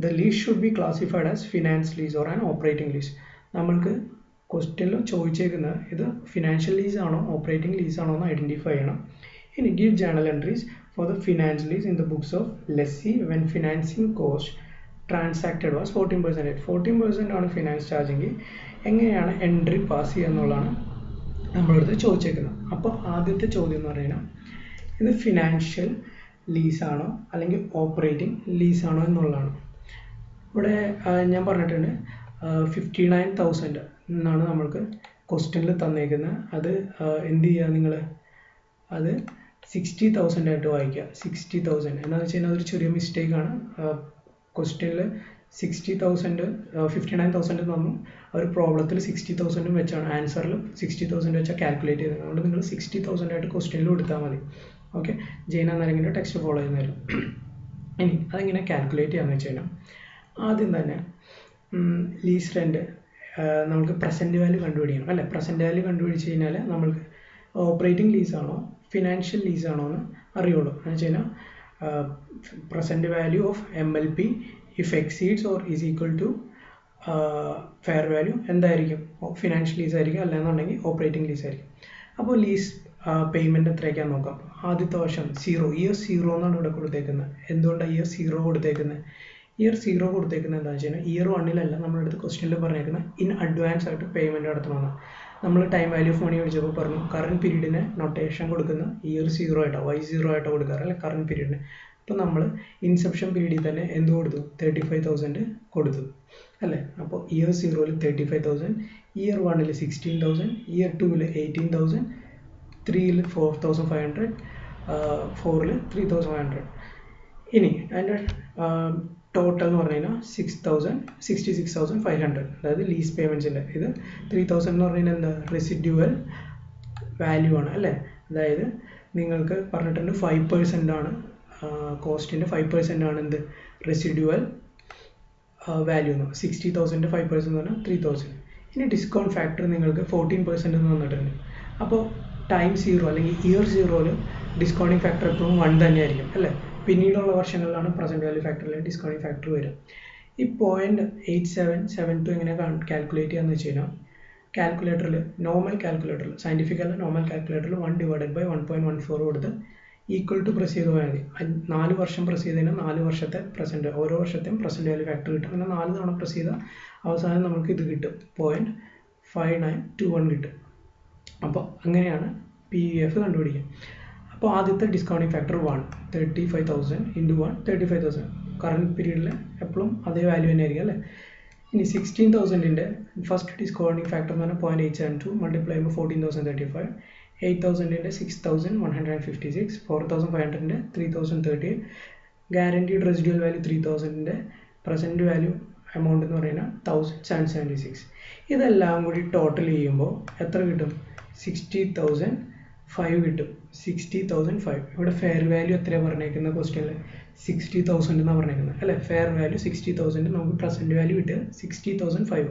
the lease should be classified as finance lease or an operating lease. നമ്മൾക്ക് ക്വസ്റ്റ്യനിൽ ചോദിച്ചേക്കുന്നത് ഇത് ഫിനാൻഷ്യൽ ലീസ് ആണോ ഓപ്പറേറ്റിംഗ് ലീസ് ആണോ എന്ന് ഐഡൻറ്റിഫൈ ചെയ്യണം. ഇനി give journal entries for the finance lease in the books of lessee when financing cost transacted was 14%. 14% ആണ് ഫിനാൻസ് ചാർജെങ്കിൽ എങ്ങനെയാണ് എൻട്രി പാസ് ചെയ്യുക എന്നുള്ളതാണ് നമ്മളടുത്ത് ചോദിച്ചേക്കുന്നത്. അപ്പോൾ ആദ്യത്തെ ചോദ്യം എന്ന് പറയുന്നത് ഇത് ഫിനാൻഷ്യൽ ലീസാണോ അല്ലെങ്കിൽ ഓപ്പറേറ്റിംഗ് ലീസാണോ എന്നുള്ളതാണ്. ഇവിടെ ഞാൻ പറഞ്ഞിട്ടുണ്ട് 59,000 എന്നാണ് നമ്മൾക്ക് ക്വസ്റ്റ്യനിൽ തന്നേക്കുന്നത്. അത് എന്ത് ചെയ്യുക, നിങ്ങൾ അത് 60,000 ആയിട്ട് വായിക്കുക. 60,000 എന്താണെന്ന് വെച്ച് കഴിഞ്ഞാൽ അതൊരു ചെറിയ മിസ്റ്റേക്കാണ്. ക്വസ്റ്റ്യനിൽ 60,000 59,000 തന്നു, ഒരു പ്രോബ്ലത്തിൽ 60,000 വെച്ചാണ് ആൻസറിൽ 60,000 വെച്ചാൽ കാൽക്കുലേറ്റ് ചെയ്തത്. അതുകൊണ്ട് നിങ്ങൾ 60,000 ആയിട്ട് ക്വസ്റ്റ്യനിൽ കൊടുത്താൽ മതി. ഓക്കെ, ജെയിൻ നാരങ്ങിൻ്റെ ടെക്സ്റ്റ് ഫോളോ ചെയ്യുന്നവരും. ഇനി അതെങ്ങനെ കാൽക്കുലേറ്റ് ചെയ്യാമെന്ന് വെച്ച് കഴിഞ്ഞാൽ ആദ്യം തന്നെ ലീസ് റെൻറ്റ് നമുക്ക് പ്രസൻറ്റ് വാല്യൂ കണ്ടുപിടിക്കണം അല്ലേ. പ്രസൻറ്റ് വാല്യൂ കണ്ടുപിടിച്ച് കഴിഞ്ഞാൽ നമ്മൾക്ക് ഓപ്പറേറ്റിംഗ് ലീസാണോ ഫിനാൻഷ്യൽ ലീസാണോ എന്ന് അറിയുള്ളൂ. എന്ന് വെച്ച് കഴിഞ്ഞാൽ present value of MLP if exceeds or is equal to fair value എന്തായിരിക്കും, ഫിനാൻഷ്യൽ ലീസ് ആയിരിക്കും, അല്ലാന്നുണ്ടെങ്കിൽ ഓപ്പറേറ്റിംഗ് ലീസ് ആയിരിക്കും. അപ്പോൾ ലീസ് പേയ്മെൻറ്റ് എത്രയൊക്കെയാണെന്ന് നോക്കാം. ആദ്യത്തെ വർഷം 0, ഇയർ 0 എന്നാണ് ഇവിടെ കൊടുത്തേക്കുന്നത്. എന്തുകൊണ്ടാണ് ഇയർ 0 കൊടുത്തേക്കുന്നത്? ഇയർ 0 കൊടുത്തേക്കുന്നത് എന്താണെന്ന് വെച്ച് കഴിഞ്ഞാൽ ഇയർ 1 നമ്മളെടുത്ത് ക്വസ്റ്റ്യനിൽ പറഞ്ഞേക്കുന്നത് ഇൻ അഡ്വാൻസ് ആയിട്ട് പേയ്മെൻറ്റ് നടത്തണമെന്ന്. നമ്മൾ ടൈം വാല്യൂ ഓഫ് മണി വിളിച്ചപ്പോൾ പറഞ്ഞു കറണ്ട് പീരീഡിന് നൊട്ടേഷൻ കൊടുക്കുന്ന ഇയർ 0 ആയിട്ടോ Y0 ആയിട്ടോ കൊടുക്കാറ് അല്ലെ കറണ്ട് പീരീഡിന്. അപ്പോൾ നമ്മൾ ഇൻസെപ്ഷൻ പീരീഡിൽ തന്നെ എന്ത് കൊടുത്തു, 35,000 കൊടുത്തു അല്ലേ. അപ്പോൾ ഇയർ 0 35,000, ഇയർ 1 16,000, ഇയർ 2 18,000, 3 4,500, 4 3,500. ഇനി അതിൻ്റെ ടോട്ടൽ എന്ന് പറഞ്ഞു കഴിഞ്ഞാൽ 66,500. അതായത് ലീസ് പേയ്മെൻറ്റ്സിൻ്റെ ഇത് 3,000 എന്ന് പറഞ്ഞു കഴിഞ്ഞാൽ എന്താ, റെസിഡ്യൂവൽ വാല്യൂ ആണ് അല്ലേ. അതായത് നിങ്ങൾക്ക് പറഞ്ഞിട്ടുണ്ട് 5% ആണ് കോസ്റ്റിൻ്റെ 5% ആണ് എന്ത്, റെസിഡ്യൂവൽ വാല്യൂ എന്ന്. 60,000 5% എന്ന് പറഞ്ഞാൽ 3,000. ഇനി ഡിസ്കൗണ്ട് ഫാക്ടർ നിങ്ങൾക്ക് 14% എന്ന് തന്നിട്ടുണ്ട്. അപ്പോൾ ടൈം 0 അല്ലെങ്കിൽ ഇയർ 0 ഡിസ്കൗണ്ടിങ് ഫാക്ടർ എപ്പോഴും 1 തന്നെയായിരിക്കും അല്ലേ. പിന്നീടുള്ള വർഷങ്ങളിലാണ് പ്രസൻറ്റ് വാല്യൂ ഫാക്ടറിൽ ഡിസ്കൗണ്ടിങ് ഫാക്ടർ വരും. ഈ 0.8772 എങ്ങനെ കാൽക്കുലേറ്റ് ചെയ്യാന്ന് വെച്ച് കഴിഞ്ഞാൽ കാൽക്കുലേറ്ററിൽ നോർമൽ കാൽക്കുലേറ്ററിൽ സയൻറ്റിഫിക് അല്ല നോർമൽ കാൽക്കുലേറ്ററിൽ 1/1.14 കൊടുത്ത് ഈക്വൽ ടു പ്രസ് ചെയ്ത് പോയാൽ മതി. 4 വർഷം പ്രസ് ചെയ്ത് കഴിഞ്ഞാൽ 4 വർഷത്തെ പ്രസൻറ്റ് ഓരോ വർഷത്തെയും പ്രസൻറ്റ് വാല്യൂ ഫാക്ടർ കിട്ടും. അങ്ങനെ 4 തവണ പ്രസ് ചെയ്താൽ അവസാനം നമുക്ക് ഇത് കിട്ടും 0.5 5921 കിട്ടും. അപ്പോൾ അങ്ങനെയാണ് PVF കണ്ടുപിടിക്കുക. അപ്പോൾ ആദ്യത്തെ ഡിസ്കൗണ്ടിങ് ഫാക്ടർ 1, 35,000 ഇൻറ്റു 1 35,000. കറണ്ട് പീരീഡിൽ എപ്പോഴും അതേ വാല്യൂ തന്നെ ആയിരിക്കും അല്ലേ. ഇനി 16,000ൻ്റെ ഫസ്റ്റ് ഡിസ്കൗണ്ടിങ് ഫാക്ടർ എന്ന് പറഞ്ഞാൽ 0.872 മൾട്ടിപ്ലൈ ചെയ്യുമ്പോൾ 14,035, 8,000ൻ്റെ 6,156, 4,500ൻ്റെ 3,038, ഗ്യാരണ്ടീഡ് റെസിഡ്യൂവൽ വാല്യൂ 3,000ൻ്റെ പ്രസൻറ്റ് വാല്യൂ എമൗണ്ട് എന്ന് പറയുന്നത് 1,776. ഇതെല്ലാം കൂടി ടോട്ടൽ ചെയ്യുമ്പോൾ എത്ര കിട്ടും? 60,005 കിട്ടും. 60,005. ഇവിടെ ഫെയർ വാല്യൂ എത്രയാണ് പറഞ്ഞേക്കുന്നത് ക്വസ്റ്റ്യനിൽ? 60,000 എന്നാണ് പറഞ്ഞേക്കുന്നത് അല്ലേ. ഫെയർ വാല്യൂ 60,000, നമുക്ക് പ്രസൻറ്റ് വാല്യൂ കിട്ടുക 60,005.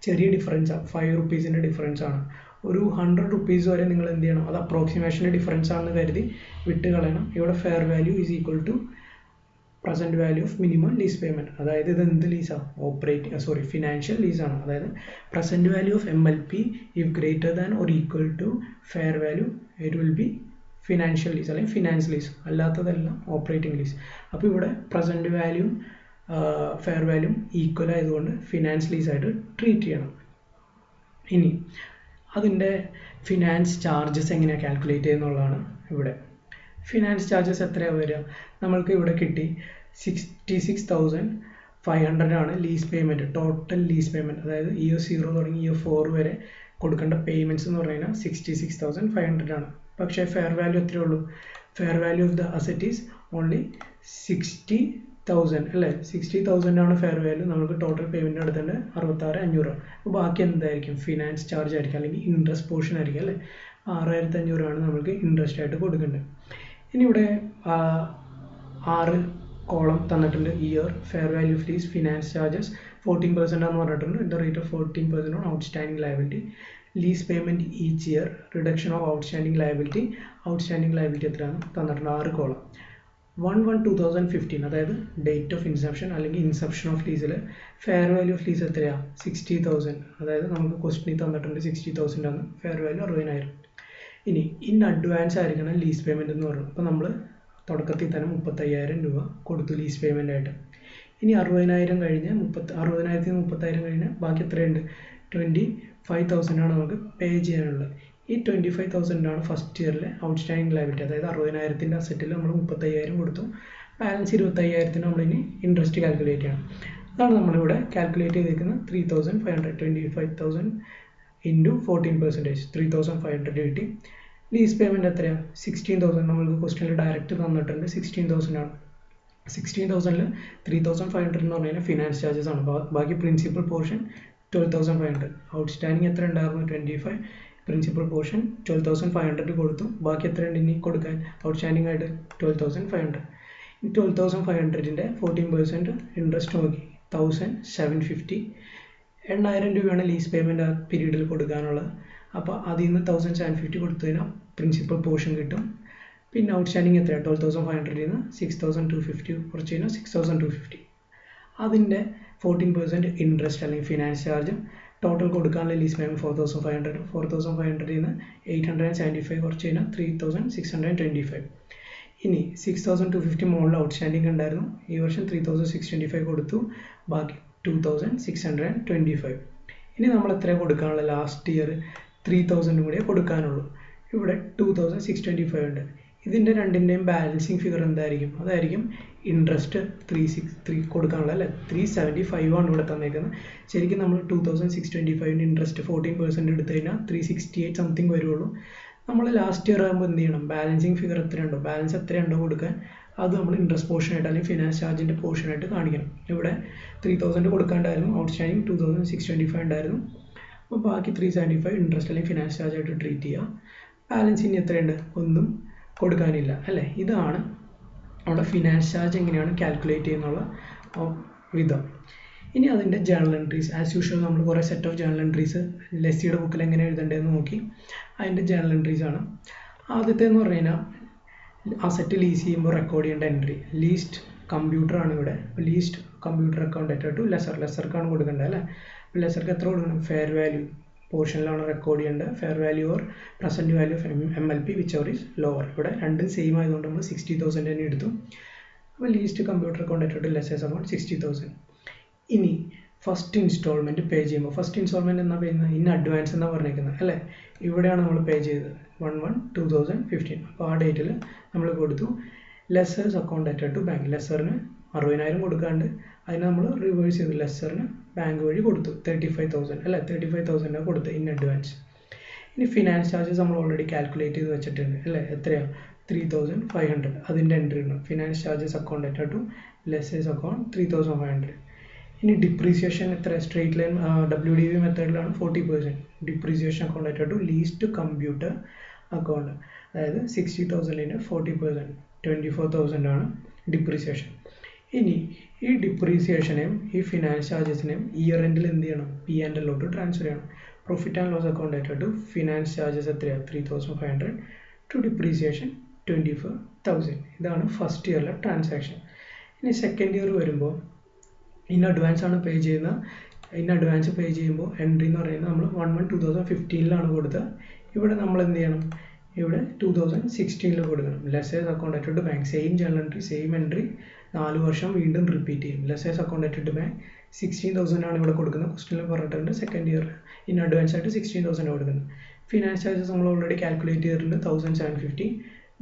ചെറിയ ഡിഫറൻസാണ്, 5 റുപ്പീസിൻ്റെ ഡിഫറൻസ് ആണ്. ഒരു 100 റുപ്പീസ് വരെ നിങ്ങൾ എന്ത് ചെയ്യണം? അത് അപ്രോക്സിമേഷൻ്റെ ഡിഫറൻസ് ആണെന്ന് കരുതി വിട്ട് കളയണം. ഇവിടെ fair value is equal to present value of minimum lease payment. അതായത് ഇത് എന്ത് ലീസാണ്? ഫിനാൻഷ്യൽ ലീസാണ്. അതായത് present value of MLP if greater than or equal to fair value it will be financial lease അല്ലെങ്കിൽ ഫിനാൻസ് ലീസ്, അല്ലാത്തതെല്ലാം ഓപ്പറേറ്റിംഗ് ലീസ്. അപ്പോൾ ഇവിടെ പ്രസൻറ്റ് വാല്യൂം ഫെയർ വാല്യൂം ഈക്വൽ ആയതുകൊണ്ട് ഫിനാൻസ് ലീസായിട്ട് ട്രീറ്റ് ചെയ്യണം. ഇനി അതിൻ്റെ ഫിനാൻസ് ചാർജസ് എങ്ങനെയാണ് കാൽക്കുലേറ്റ് ചെയ്യുന്നുള്ളതാണ് ഇവിടെ. ഫിനാൻസ് ചാർജസ് എത്രയാണ് വരിക? നമ്മൾക്ക് ഇവിടെ കിട്ടി 66,500 ആണ് lease payment, total lease payment. അതായത് ഇയർ 0 തുടങ്ങി ഇയർ 4 വരെ കൊടുക്കേണ്ട പേയ്മെൻറ്റ്സ് എന്ന് പറയുന്നത് 66,500 ആണ്. പക്ഷേ ഫെയർ വാല്യൂ എത്രയേ ഉള്ളൂ? Fair value of the asset is only 60,000 അല്ലേ. 60,000 ആണ് ഫെയർ വാല്യൂ. നമുക്ക് ടോട്ടൽ പേയ്മെൻറ്റ് എടുത്തേണ്ടത് 66,500. അപ്പോൾ ബാക്കി എന്തായിരിക്കും? ഫിനാൻസ് ചാർജ് ആയിരിക്കും അല്ലെങ്കിൽ ഇൻട്രസ്റ്റ് പോർഷൻ ആയിരിക്കും അല്ലേ. 6,500 ആണ് നമുക്ക് ഇൻട്രസ്റ്റ് ആയിട്ട് കൊടുക്കേണ്ടത്. ഇനി ഇവിടെ 6 കോളം തന്നിട്ടുണ്ട്. Year, fair value of lease, finance charges 14% ആണെന്ന് പറഞ്ഞിട്ടുണ്ട്. The rate of 14% on outstanding liability, lease payment each year, reduction of outstanding liability. Outstanding liability എത്രയാണ് തന്നിട്ടുണ്ട്? 6 കോളം. 1/1/2015 അതായത് ഡേറ്റ് ഓഫ് ഇൻസെപ്ഷൻ അല്ലെങ്കിൽ ഇൻസെപ്ഷൻ ഓഫ് ലീസിൽ ഫെയർ വാല്യൂ ഓഫ് ലീസ് എത്രയാണ്? 60,000. അതായത് നമുക്ക് ക്വസ്റ്റ്യനിൽ തന്നിട്ടുണ്ട് 60,000 ആണ്, ഫെയർ വാല്യൂ 60,000. ഇനി ഇൻ അഡ്വാൻസ് ആയിരിക്കണം ലീസ് പേയ്മെൻറ്റ് എന്ന് പറഞ്ഞു. അപ്പോൾ നമ്മൾ തുടക്കത്തിൽ തന്നെ 35,000 രൂപ കൊടുത്തു ലീസ് പേയ്മെൻ്റ് ആയിട്ട്. ഇനി 60,000 കഴിഞ്ഞ് 60,000 30,000 കഴിഞ്ഞ് ബാക്കി എത്രയുണ്ട്? 25,000 ആണ് നമുക്ക് പേ ചെയ്യാനുള്ളത്. ഈ 25,000 ആണ് ഫസ്റ്റ് ഇയറിലെ ഔട്ട്സ്റ്റാൻഡിംഗ് ലയബിലിറ്റി. അതായത് 60,000ൻ്റെ അസറ്റിൽ നമ്മൾ 35,000 കൊടുത്തു, ബാലൻസ് 25,000 നമ്മളിനി ഇൻട്രസ്റ്റ് കാൽക്കുലേറ്റ് ചെയ്യണം. അതാണ് നമ്മളിവിടെ കാൽക്കുലേറ്റ് ചെയ്തിരിക്കുന്നത്. 3,500, 25,000 ഇൻറ്റു 14%, 3,500 കിട്ടി. ലീസ് പേയ്മെൻറ്റ് എത്രയാണ്? 16,000. നമ്മൾക്ക് ക്വസ്റ്റ്യനിൽ ഡയറക്റ്റ് തന്നിട്ടുണ്ട് 16,000 ആണ്. 16,000ൽ 3,500 എന്ന് പറഞ്ഞാൽ ഫിനാൻസ് ചാർജസ് ആണ്. ബാക്കി പ്രിൻസിപ്പൽ പോർഷൻ 12,500. ഔട്ട്സ്റ്റാൻഡിംഗ് എത്ര ഉണ്ടായിരുന്നു? 25. പ്രിൻസിപ്പൽ പോർഷൻ 12,500 കൊടുത്തു. ബാക്കി എത്ര ഉണ്ട് ഇനി കൊടുക്കാൻ ഔട്ട്സ്റ്റാൻഡിംഗ് ആയിട്ട്? 12,500. ഈ 12,500ൻ്റെ 14% ഇൻട്രസ്റ്റ് നോക്കി 1,750. 8,000 രൂപയാണ് ലീസ് പേയ്മെൻറ്റ് ആ പീരീഡിൽ കൊടുക്കാനുള്ളത്. അപ്പോൾ അതിൽ നിന്ന് 1,750 കൊടുത്തു കഴിഞ്ഞാൽ പ്രിൻസിപ്പൽ പോർഷൻ കിട്ടും. പിന്നെ ഔട്ട്സ്റ്റാൻഡിംഗ് എത്രയാണ്? 12,500ൽ നിന്ന് 6,250 കുറച്ച് കഴിഞ്ഞാൽ 6,250. അതിൻ്റെ 14% ഇൻട്രസ്റ്റ് അല്ലെങ്കിൽ ഫിനാൻസ് ചാർജ്. ടോട്ടൽ കൊടുക്കാനുള്ള ലീസ് പേയ്മെൻറ്റ് 4,500. 4,500ൽ നിന്ന് 875 കുറച്ച് കഴിഞ്ഞാൽ 3,625. ഇനി 6,250 മുകളിൽ ഔട്ട്സ്റ്റാൻഡിംഗ് ഉണ്ടായിരുന്നു. ഈ വർഷം 3,625 കൊടുത്തു, ബാക്കി 2,625. ഇനി നമ്മൾ എത്ര കൊടുക്കാനുള്ള? ലാസ്റ്റ് ഇയർ 3,000 കൂടിയേ കൊടുക്കാനുള്ളൂ. ഇവിടെ 2,625 ഉണ്ട്. ഇതിൻ്റെ രണ്ടിൻ്റെയും ബാലൻസിങ് ഫിഗർ എന്തായിരിക്കും? അതായിരിക്കും ഇൻട്രസ്റ്റ് 363 കൊടുക്കാനുള്ള അല്ലേ. 375 ആണ് ഇവിടെ തന്നേക്കുന്നത്. ശരിക്കും നമ്മൾ 2,625 ഇൻട്രസ്റ്റ് 14% എടുത്തു കഴിഞ്ഞാൽ 368 സംതിങ് വരുള്ളൂ. നമ്മൾ ലാസ്റ്റ് ഇയർ ആകുമ്പോൾ എന്ത് ചെയ്യണം? ബാലൻസിങ് ഫിഗർ എത്രയുണ്ടോ, ബാലൻസ് എത്രയുണ്ടോ കൊടുക്കാൻ, അത് നമ്മൾ ഇൻട്രസ്റ്റ് പോർഷനായിട്ട് അല്ലെങ്കിൽ ഫിനാൻസ് ചാർജിൻ്റെ പോർഷനായിട്ട് കാണിക്കണം. ഇവിടെ 3,000 കൊടുക്കാണ്ടായിരുന്നു, ഔട്ട്സ്റ്റാൻഡിങ് 2,625 ഉണ്ടായിരുന്നു. അപ്പോൾ ബാക്കി 375 ഇൻട്രസ്റ്റ് അല്ലെങ്കിൽ ഫിനാൻസ് ചാർജായിട്ട് ട്രീറ്റ് ചെയ്യുക. ബാലൻസ് ഇനി എത്രയുണ്ട്? ഒന്നും കൊടുക്കാനില്ല അല്ലേ. ഇതാണ് നമ്മുടെ ഫിനാൻസ് ചാർജ് എങ്ങനെയാണ് കാൽക്കുലേറ്റ് ചെയ്യുന്നുള്ള വിധം. ഇനി അതിൻ്റെ ജേണൽ എൻട്രീസ് ആസ് യൂഷ്വൽ നമ്മൾ കുറേ സെറ്റ് ഓഫ് ജേണൽ എൻട്രീസ് ലെസ്സിയുടെ ബുക്കിൽ എങ്ങനെ എഴുതേണ്ടതെന്ന് നോക്കി. അതിൻ്റെ ജേണൽ എൻട്രീസ് ആണ്. ആദ്യത്തെ എന്ന് പറഞ്ഞു കഴിഞ്ഞാൽ അസറ്റ് ലീസ് ചെയ്യുമ്പോൾ റെക്കോർഡ് ചെയ്യേണ്ട എൻട്രി ലീസ്റ്റ് കമ്പ്യൂട്ടറാണ് ഇവിടെ. ലീസ്റ്റ് കമ്പ്യൂട്ടർ അക്കൗണ്ട് ടു ലെസർക്കാണ് കൊടുക്കേണ്ടത് അല്ലേ. അപ്പോൾ ലെസർക്ക് എത്ര കൊടുക്കണം? ഫെയർ വാല്യൂ പോർഷനിലാണ് റെക്കോർഡ് ചെയ്യേണ്ടത്. Fair value or present value of MLP which or is lower. ഇവിടെ രണ്ടും സെയിം ആയതുകൊണ്ട് നമ്മൾ 60,000 തന്നെ എടുത്തു. അപ്പോൾ leased computer account to lessor's amount 60,000. ഇനി ഫസ്റ്റ് ഇൻസ്റ്റാൾമെൻറ്റ് പേ ചെയ്യുമ്പോൾ ഫസ്റ്റ് ഇൻസ്റ്റാൾമെൻറ്റ് എന്നാ ചെയ്യുന്നത് ഇൻ അഡ്വാൻസ് എന്നാണ് പറഞ്ഞേക്കുന്നത് അല്ലേ ഇവിടെയാണ് നമ്മൾ പേ ചെയ്തത് 1/1/2015 അപ്പോൾ ആ ഡേറ്റിൽ നമ്മൾ കൊടുത്തു lessors account added to bank ലെസ്സറിന് 60,000 കൊടുക്കാണ്ട് അതിന് നമ്മൾ റിവേഴ്സ് ചെയ്തു ലെസ്സറിന് ബാങ്ക് വഴി കൊടുത്തു 35,000 അല്ലേ 35,000 കൊടുത്ത് ഇൻ അഡ്വാൻസ് ഇനി ഫിനാൻസ് ചാർജസ് നമ്മൾ ഓൾറെഡി കാൽക്കുലേറ്റ് ചെയ്ത് വെച്ചിട്ടുണ്ട് അല്ലേ എത്രയാണ് 3,500 അതിൻ്റെ എൻട്രി ഉണ്ട് finance charges account added to lessor's account 3,500 ഇനി ഡിപ്രീസിയേഷൻ എത്ര സ്ട്രേറ്റ് ലൈൻ WDV മെത്തേഡിലാണ് 40% depreciation account added to leased computer account അതായത് 60,000ൻ്റെ 40% 24,000 ആണ് ഡിപ്രീസിയേഷൻ ഇനി ഈ ഡിപ്രീസിയേഷനെയും ഈ ഫിനാൻസ് ചാർജസിനെയും ഇയർ എൻഡിൽ എന്ത് ചെയ്യണം P&L ട്രാൻസ്ഫർ ചെയ്യണം profit and loss account added to finance charges എത്രയാണ് 3,500 ടു ഡിപ്രീസിയേഷൻ 24,000 ഇതാണ് ഫസ്റ്റ് ഇയറിലെ ട്രാൻസാക്ഷൻ ഇനി സെക്കൻഡ് ഇയർ വരുമ്പോൾ ഇൻ അഡ്വാൻസ് ആണ് പേ ചെയ്യുന്നത് ഇൻ അഡ്വാൻസ് പേ ചെയ്യുമ്പോൾ എൻട്രി എന്ന് പറയുന്നത് നമ്മൾ 1/1/2015 കൊടുത്തത് ഇവിടെ നമ്മൾ എന്ത് ചെയ്യണം ഇവിടെ 2016 കൊടുക്കണം lessor's account added to bank same journal entry same entry 4 വർഷം വീണ്ടും റിപ്പീറ്റ് ചെയ്യും lessor's account added to bank 16,000 ആണ് ഇവിടെ കൊടുക്കുന്നത് ക്വസ്റ്റനിൽ പറഞ്ഞിട്ടുണ്ട് സെക്കൻഡ് ഇയർ ഇൻ അഡ്വാൻസ് ആയിട്ട് 16,000 കൊടുക്കുന്നത് ഫിനാൻസ് ചാർജസ് നമ്മൾ ഓൾറെഡി കാൽക്കുലേറ്റ് ചെയ്തിട്ടുണ്ട് 1,750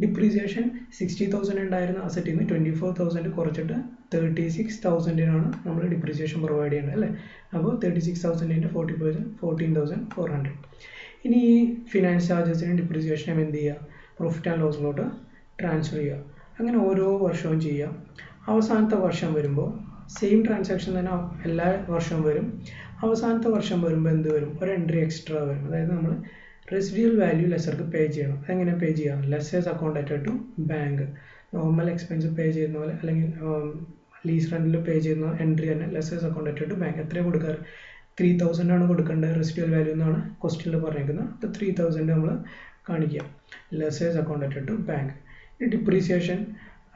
ഡിപ്രീസിയേഷൻ 60,000 ഉണ്ടായിരുന്ന അസറ്റിൽ നിന്ന് 24,000 കുറച്ചിട്ട് 36,000 നമ്മൾ ഡിപ്രീസിയേഷൻ പ്രൊവൈഡ് ചെയ്യണം അല്ലേ അപ്പോൾ 36,000ൻ്റെ 40% 14,400 ഇനി ഈ ഫിനാൻസ് ചാർജസിനും ഡിപ്രീസിയേഷനും എന്ത് ചെയ്യുക പ്രോഫിറ്റ് ആൻഡ് ലോസിലോട്ട് ട്രാൻസ്ഫർ ചെയ്യുക അങ്ങനെ ഓരോ വർഷവും ചെയ്യുക അവസാനത്തെ വർഷം വരുമ്പോൾ സെയിം ട്രാൻസാക്ഷൻ തന്നെ എല്ലാ വർഷവും വരും അവസാനത്തെ വർഷം വരുമ്പോൾ എന്ത് വരും ഒരു എൻട്രി എക്സ്ട്രാ വരും അതായത് നമ്മൾ റെസിഡ്യൂൽ വാല്യൂ ലെസ്സർക്ക് പേ ചെയ്യണം അതെങ്ങനെ പേ ചെയ്യാം lessor's account added to bank normal expense pay ചെയ്യുന്ന പോലെ അല്ലെങ്കിൽ ലീസ് റെൻറ്റിൽ പേ ചെയ്യുന്ന എൻട്രി തന്നെ lessor's account added to bank എത്രയാണ് കൊടുക്കാറ് 3,000 ആണ് കൊടുക്കേണ്ടത് റെസിഡ്യൂൽ വാല്യൂ എന്നാണ് ക്വസ്റ്റനിൽ പറഞ്ഞേക്കുന്നത് അപ്പോൾ 3,000 നമ്മൾ കാണിക്കുക lessor's account added to bank depreciation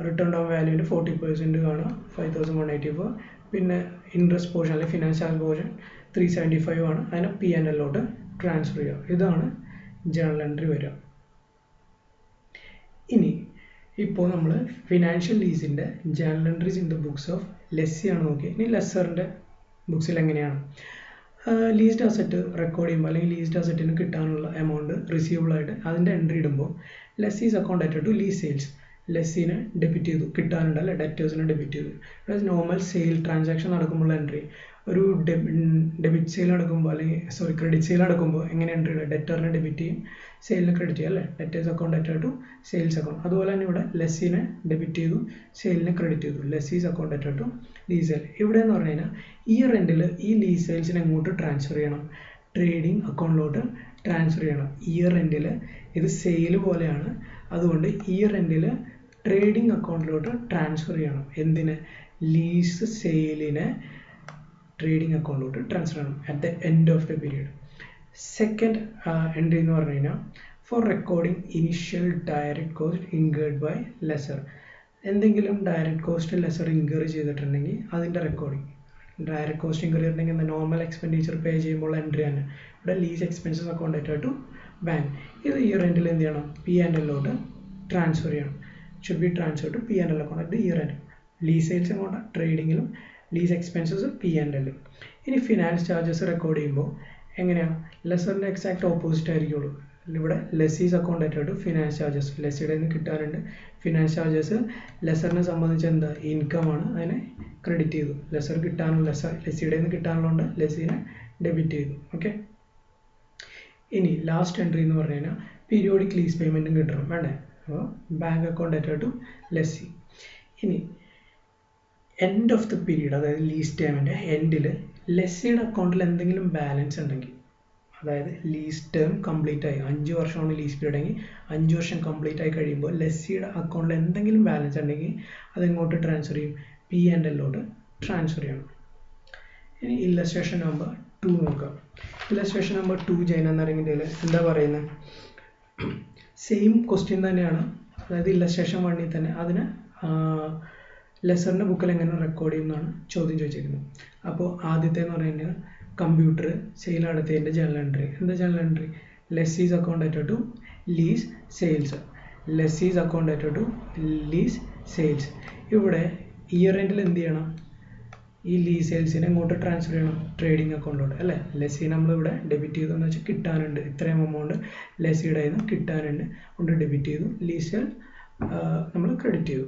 written down വാല്യൂവിൻ്റെ 40% കാണുക 5,184 പിന്നെ ഇൻട്രസ്റ്റ് പോർഷൻ അല്ലെങ്കിൽ ഫിനാൻസ് ചാർജ് പോർഷൻ 375 ആണ് അതിനെ P&L ട്രാൻസ്ഫർ ചെയ്യുക ഇതാണ് ജേണൽ എൻട്രി വരിക ഇനി ഇപ്പോൾ നമ്മൾ ഫിനാൻഷ്യൽ ലീസിൻ്റെ journal entries in the books of lessee ആണ് നോക്കിയത് ഇനി ലെസ്സറിൻ്റെ ബുക്സിൽ എങ്ങനെയാണ് ലീസ്ഡ് അസറ്റ് റെക്കോർഡ് ചെയ്യുമ്പോൾ അല്ലെങ്കിൽ ലീസ്ഡ് അസറ്റിന് കിട്ടാനുള്ള എമൗണ്ട് റിസീവബിൾ ആയിട്ട് അതിൻ്റെ എൻട്രി ഇടുമ്പോൾ lessee's account added to lease sales ലെസ്സിനെ ഡെബിറ്റ് ചെയ്തു കിട്ടാനുണ്ട് അല്ലെ ഡെറ്റേഴ്സിനെ ഡെബിറ്റ് ചെയ്തു നോർമൽ സെയിൽ ട്രാൻസാക്ഷൻ നടക്കുമ്പോൾ എൻട്രി ഒരു ഡെബിറ്റ് സെയിൽ നടക്കുമ്പോൾ അല്ലെങ്കിൽ ക്രെഡിറ്റ് സെയിൽ നടക്കുമ്പോൾ എങ്ങനെ എൻട്രി ഇടുക ഡെറ്ററിനെ ഡെബിറ്റ് ചെയ്യും സെയിലിനെ ക്രെഡിറ്റ് ചെയ്യും അല്ലേ debtors account added to sales account അതുപോലെ തന്നെ ഇവിടെ ലെസ്സിനെ ഡെബിറ്റ് ചെയ്തു സെയിലിനെ ക്രെഡിറ്റ് ചെയ്തു lessee's account added to lease sale ഇവിടെ എന്ന് പറഞ്ഞു കഴിഞ്ഞാൽ ഈ റെൻറ്റിൽ ഈ ലീസ് സെയിൽസിനെ എങ്ങോട്ട് ട്രാൻസ്ഫർ ചെയ്യണം ട്രേഡിംഗ് അക്കൗണ്ടിലോട്ട് ട്രാൻസ്ഫർ ചെയ്യണം ഇയർ എൻഡിൽ ഇത് സെയിൽ പോലെയാണ് അതുകൊണ്ട് ഇയർ എൻഡിൽ ട്രേഡിംഗ് അക്കൗണ്ടിലോട്ട് ട്രാൻസ്ഫർ ചെയ്യണം എന്തിന് ലീസ് സെയിലിനെ ട്രേഡിംഗ് അക്കൗണ്ടിലോട്ട് ട്രാൻസ്ഫർ ചെയ്യണം at the end of the period second entry എന്ന് പറഞ്ഞു കഴിഞ്ഞാൽ for recording initial direct cost incurred by lessor എന്തെങ്കിലും ഡയറക്റ്റ് കോസ്റ്റ് ലെസർ ഇൻകർ ചെയ്തിട്ടുണ്ടെങ്കിൽ അതിൻ്റെ റെക്കോർഡിംഗ് ഡയറക്റ്റ് കോസ്റ്റ് ഇൻകർ ചെയ്തിട്ടുണ്ടെങ്കിൽ നോർമൽ എക്സ്പെൻഡിച്ചർ പേ ചെയ്യുമ്പോൾ എൻട്രി ആണ് ഇവിടെ lease expenses account added to bank ഇത് ഇയർ എൻഡിൽ എന്ത് ചെയ്യണം P&L ട്രാൻസ്ഫർ ചെയ്യണം should be transfer to P&L account at year end lease sales കൊണ്ട് ട്രേഡിങ്ങിലും ലീസ് എക്സ്പെൻസസ് P&L ഇനി ഫിനാൻസ് ചാർജസ് റെക്കോർഡ് ചെയ്യുമ്പോൾ എങ്ങനെയാണ് ലെസറിൻ്റെ എക്സാക്ട് ഓപ്പോസിറ്റ് ആയിരിക്കുള്ളൂ ഇവിടെ lessee's account added to finance charges ലെസ്സിയുടെ നിന്ന് കിട്ടാനുണ്ട് ഫിനാൻസ് ചാർജസ് ലെസറിനെ സംബന്ധിച്ച് എന്താ ഇൻകമാണ് അതിനെ ക്രെഡിറ്റ് ചെയ്തു ലെസർ കിട്ടാനുള്ള ലെസ്സിയുടെ നിന്ന് കിട്ടാനുള്ളതുകൊണ്ട് ലെസ്സിനെ ഡെബിറ്റ് ചെയ്തു ഓക്കെ ഇനി ലാസ്റ്റ് എൻട്രി എന്ന് പറഞ്ഞു കഴിഞ്ഞാൽ പീരിയോഡിക് ലീസ് പേയ്മെൻറ്റും കിട്ടണം വേണ്ടേ അപ്പോൾ bank account added to lessee ഇനി എൻഡ് ഓഫ് ദ പീരീഡ് അതായത് ലീസ് ടേമിൻ്റെ എൻഡിൽ ലെസ്സിയുടെ അക്കൗണ്ടിൽ എന്തെങ്കിലും ബാലൻസ് ഉണ്ടെങ്കിൽ അതായത് ലീസ് ടേം കംപ്ലീറ്റ് ആയി 5 വർഷമാണ് ലീസ് പീരീഡ് എങ്കിൽ 5 വർഷം കംപ്ലീറ്റ് ആയി കഴിയുമ്പോൾ ലെസ്സിയുടെ അക്കൗണ്ടിൽ എന്തെങ്കിലും ബാലൻസ് ഉണ്ടെങ്കിൽ അതെങ്ങോട്ട് ട്രാൻസ്ഫർ ചെയ്യും P&L ട്രാൻസ്ഫർ ചെയ്യണം ഇനി ഇല്ലസ്ട്രേഷൻ നമ്പർ 2 നോക്കാം ഇല്ലസ്ട്രേഷൻ നമ്പർ 2 ചെയ്യുന്നതെങ്കിൽ എന്താ പറയുന്നത് സെയിം ക്വസ്റ്റ്യൻ തന്നെയാണ് അതായത് ഇല്ലസ്ട്രേഷൻ 1 തന്നെ അതിന് ലെസറിൻ്റെ ബുക്കിൽ എങ്ങനെ റെക്കോർഡ് ചെയ്യുന്നതാണ് ചോദ്യം ചോദിച്ചിരിക്കുന്നത് അപ്പോൾ ആദ്യത്തെ എന്ന് പറയുന്നത് കമ്പ്യൂട്ടർ സെയിൽ നടത്തിയതിൻ്റെ ജേണൽ എൻട്രി എന്താ journal entry lessee's account added to lease sales lessee's account added to lease sales ഇവിടെ ഇയർ എൻഡിൽ എന്ത് ചെയ്യണം ഈ ലീസ് സെയിൽസിനെ ഇങ്ങോട്ട് ട്രാൻസ്ഫർ ചെയ്യണം ട്രേഡിംഗ് അക്കൗണ്ടിലോട്ട് അല്ലേ. ലെസ്സി നമ്മളിവിടെ ഡെബിറ്റ് ചെയ്തു എന്ന് വെച്ചാൽ കിട്ടാനുണ്ട്, ഇത്രയും എമൗണ്ട് ലെസ്സിയുടെ നിന്ന് കിട്ടാനുണ്ട് കൊണ്ട് ഡെബിറ്റ് ചെയ്തു. ലീസ് നമ്മൾ ക്രെഡിറ്റ് ചെയ്തു.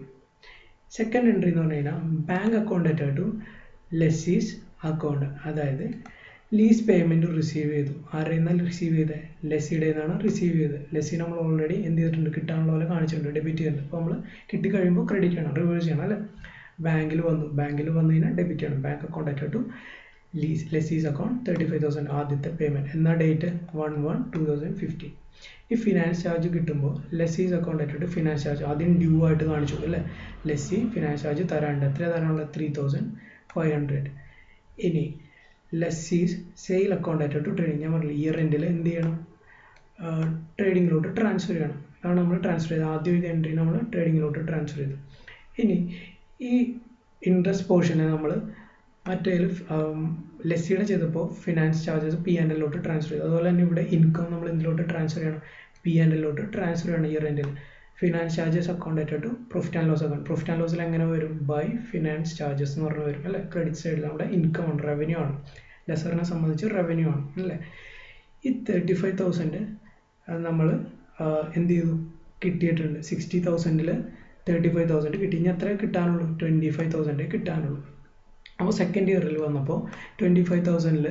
സെക്കൻഡ് എൻട്രി എന്ന് പറഞ്ഞു കഴിഞ്ഞാൽ bank account to lessee's account, അതായത് ലീസ് പേയ്മെൻറ്റ് റിസീവ് ചെയ്തു. ആരുടെ നിന്നാണ് റിസീവ് ചെയ്തത്? ലെസ്സിയുടെ നിന്നാണ് റിസീവ് ചെയ്തത്. ലെസ്സി നമ്മൾ ഓൾറെഡി എന്ത് ചെയ്തിട്ടുണ്ട്, കിട്ടാനുള്ള പോലെ കാണിച്ചിട്ടുണ്ട്, ഡെബിറ്റ് ചെയ്തിട്ടുണ്ട്. അപ്പോൾ നമ്മൾ കിട്ടിക്കഴിയുമ്പോൾ ക്രെഡിറ്റ് ചെയ്യണം, റിവേഴ്സ് ചെയ്യണം അല്ലേ. ബാങ്കിൽ വന്നു കഴിഞ്ഞാൽ ഡെബിറ്റ് ചെയ്യണം. Bank account to lessee's account 35,000 ആദ്യത്തെ പേയ്മെൻറ്റ്. എന്നാ ഡേറ്റ് 1/1/2015. ഈ ഫിനാൻസ് ചാർജ് കിട്ടുമ്പോൾ lessee's account to finance charge ആദ്യം ഡ്യൂ ആയിട്ട് കാണിച്ചു അല്ലേ. ലെസ്സി ഫിനാൻസ് ചാർജ് തരാനുണ്ട്. എത്ര തരാനുള്ള? 3,500. ഇനി lessee's sale account to trading, ഞാൻ പറഞ്ഞില്ല ഇയർ എൻഡിൽ എന്ത് ചെയ്യണം, ട്രേഡിങ്ങിലോട്ട് ട്രാൻസ്ഫർ ചെയ്യണം. അതാണ് നമ്മൾ ട്രാൻസ്ഫർ ചെയ്തത്. ആദ്യം ഇത് എൻട്രി നമ്മൾ ട്രേഡിങ്ങിലോട്ട് ട്രാൻസ്ഫർ ചെയ്തു. ഇനി ഈ ഇൻട്രസ്റ്റ് പോർഷനെ നമ്മൾ മറ്റേ ലെസ്സിയുടെ ചെയ്തപ്പോൾ ഫിനാൻസ് ചാർജസ് P&L ട്രാൻസ്ഫർ ചെയ്തു. അതുപോലെ തന്നെ ഇവിടെ ഇൻകം നമ്മൾ എന്തിലോട്ട് ട്രാൻസ്ഫർ ചെയ്യണം? P&L ട്രാൻസ്ഫർ ചെയ്യണം ഇയർ എൻഡിൽ. Finance charges account to profit and loss account. Profit and ലോസിൽ എങ്ങനെ വരും? ബൈ ഫിനാൻസ് ചാർജസ് എന്ന് പറഞ്ഞ് വരും അല്ലേ. ക്രെഡിറ്റ് സൈഡിൽ നമ്മുടെ ഇൻകം ആണ്, റവന്യൂ ആണ്. ലെസറിനെ സംബന്ധിച്ച് റവന്യൂ ആണ് അല്ലേ. ഈ 35,000 നമ്മൾ എന്ത് ചെയ്തു, കിട്ടിയിട്ടുണ്ട്. 60,000-ൽ 35,000 കിട്ടി. ഇനി എത്ര കിട്ടാനുള്ളൂ? 25,000 കിട്ടാനുള്ളൂ. അപ്പോൾ സെക്കൻഡ് ഇയറിൽ വന്നപ്പോൾ 25,000-ൽ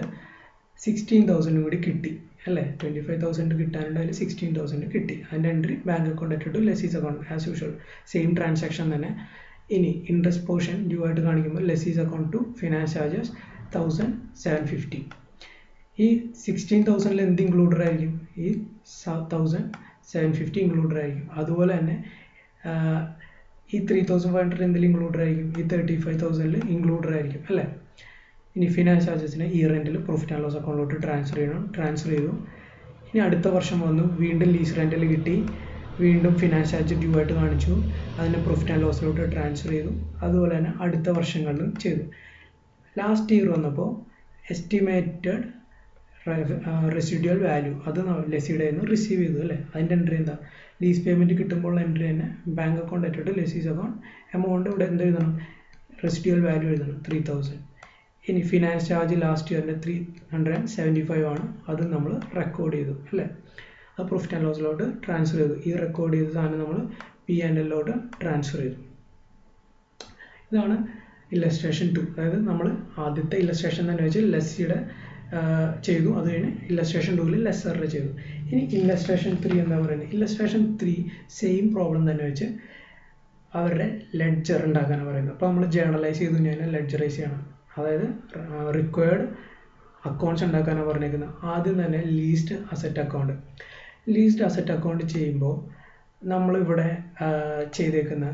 16,000 കൂടി കിട്ടി അല്ലേ. 25,000 കിട്ടാനുണ്ട്, അതിൽ 16,000 കിട്ടി. അതിൻ്റെ entry bank account to lessee's account as usual, same transaction തന്നെ. ഇനി ഇൻട്രസ്റ്റ് പോർഷൻ ഡ്യൂ ആയിട്ട് കാണിക്കുമ്പോൾ lessee's account to finance charges 1,750. ഈ 16,000-ൽ എന്ത് ഇൻക്ലൂഡഡ് ആയിരിക്കും? ഈ 1,750 ഇൻക്ലൂഡഡ് ആയിരിക്കും. അതുപോലെ തന്നെ ഈ 3,500 എന്തിൽ ഇൻക്ലൂഡഡ് ആയിരിക്കും? ഈ 35,000-ൽ ഇൻക്ലൂഡഡ് ആയിരിക്കും അല്ലേ. ഇനി ഫിനാൻസ് ചാർജസിനെ ഇയർ എൻഡിൽ പ്രോഫിറ്റ് ആൻഡ് ലോസ് അക്കൗണ്ടിലോട്ട് ട്രാൻസ്ഫർ ചെയ്യണം. ട്രാൻസ്ഫർ ചെയ്തു. ഇനി അടുത്ത വർഷം വന്നു, വീണ്ടും ലീസ് റെൻറ്റിൽ കിട്ടി, വീണ്ടും ഫിനാൻസ് ചാർജ് ഡ്യൂ ആയിട്ട് കാണിച്ചു, അതിനെ പ്രോഫിറ്റ് ആൻഡ് ലോസിലോട്ട് ട്രാൻസ്ഫർ ചെയ്തു. അതുപോലെ തന്നെ അടുത്ത വർഷങ്ങളിലും ചെയ്തു. ലാസ്റ്റ് ഇയർ വന്നപ്പോൾ എസ്റ്റിമേറ്റഡ് റെസിഡ്യുവൽ വാല്യൂ അത് ലെസ്സിയുടെ നിന്ന് റിസീവ് ചെയ്തു അല്ലേ. അതിൻ്റെ എൻട്രി എന്താ? ലീസ് പേയ്മെൻറ്റ് കിട്ടുമ്പോൾ എൻട്രി തന്നെ bank account to lessee's account. Amount ഇവിടെ എന്ത് എഴുതണം? റെസിഡ്യുവൽ വാല്യൂ എഴുതണം 3,000. ഇനി ഫിനാൻസ് ചാർജ് ലാസ്റ്റ് ഇയറിൻ്റെ 375 ആണ്, അത് നമ്മൾ റെക്കോർഡ് ചെയ്തു അല്ലേ. അത് പ്രോഫിറ്റ് ആൻഡ് ലോസിലോട്ട് ട്രാൻസ്ഫർ ചെയ്തു. ഈ റെക്കോർഡ് ചെയ്ത സാധനം നമ്മൾ P&L ട്രാൻസ്ഫർ ചെയ്തു. ഇതാണ് ഇല്ലസ്ട്രേഷൻ 2. അതായത് നമ്മൾ ആദ്യത്തെ ഇല്ലസ്ട്രേഷൻ തന്നെ വെച്ച് ലെസ്സിയുടെ ചെയ്തു, അത് കഴിഞ്ഞ് ഇല്ലസ്ട്രേഷൻ 2-ൽ ലെസറിൽ ചെയ്തു. ഇനി ഇല്ലസ്ട്രേഷൻ 3 എന്താ പറയുന്നത്? ഇല്ലസ്ട്രേഷൻ 3 സെയിം പ്രോബ്ലം തന്നെ വെച്ച് അവരുടെ ലെഡ്ജർ ഉണ്ടാക്കാനാണ് പറയുന്നത്. അപ്പോൾ നമ്മൾ ജേർണലൈസ് ചെയ്തു കഴിഞ്ഞാൽ ലെഡ്ജറൈസ് ചെയ്യണം. അതായത് റിക്വയർഡ് അക്കൗണ്ട്സ് ഉണ്ടാക്കാനാണ് പറഞ്ഞേക്കുന്നത്. ആദ്യം തന്നെ leased asset account. Leased asset account ചെയ്യുമ്പോൾ നമ്മളിവിടെ ചെയ്തേക്കുന്ന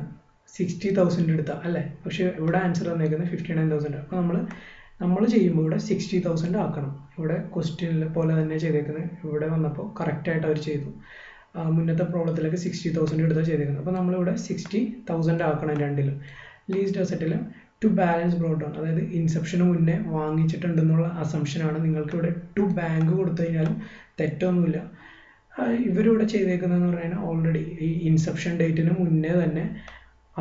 60,000 എടുത്താൽ അല്ലേ, പക്ഷേ ഇവിടെ ആൻസർ വന്നേക്കുന്നത് 59,000. അപ്പോൾ നമ്മൾ ചെയ്യുമ്പോൾ ഇവിടെ 60,000 ആക്കണം. ഇവിടെ ക്വസ്റ്റ്യനിൽ പോലെ തന്നെ ചെയ്തേക്കുന്നത്. ഇവിടെ വന്നപ്പോൾ കറക്റ്റായിട്ട് അവർ ചെയ്തു. മുന്നത്തെ പ്രോബ്ലത്തിലേക്ക് 60,000 എടുത്താൽ ചെയ്തേക്കുന്നത്. അപ്പോൾ നമ്മളിവിടെ 60,000 ആക്കണം രണ്ടിലും. ലീസ്ഡ് അസറ്റിൽ ടു ബാലൻസ് ബ്രോട്ട് ഡൗൺ, അതായത് ഇൻസെപ്ഷന് മുന്നേ വാങ്ങിച്ചിട്ടുണ്ടെന്നുള്ള അസംഷനാണ്. നിങ്ങൾക്ക് ഇവിടെ ടു ബാങ്ക് കൊടുത്തു കഴിഞ്ഞാലും തെറ്റൊന്നുമില്ല. ഇവരിവിടെ ചെയ്തേക്കുന്നതെന്ന് പറഞ്ഞാൽ ഓൾറെഡി ഈ ഇൻസെപ്ഷൻ ഡേറ്റിന് മുന്നേ തന്നെ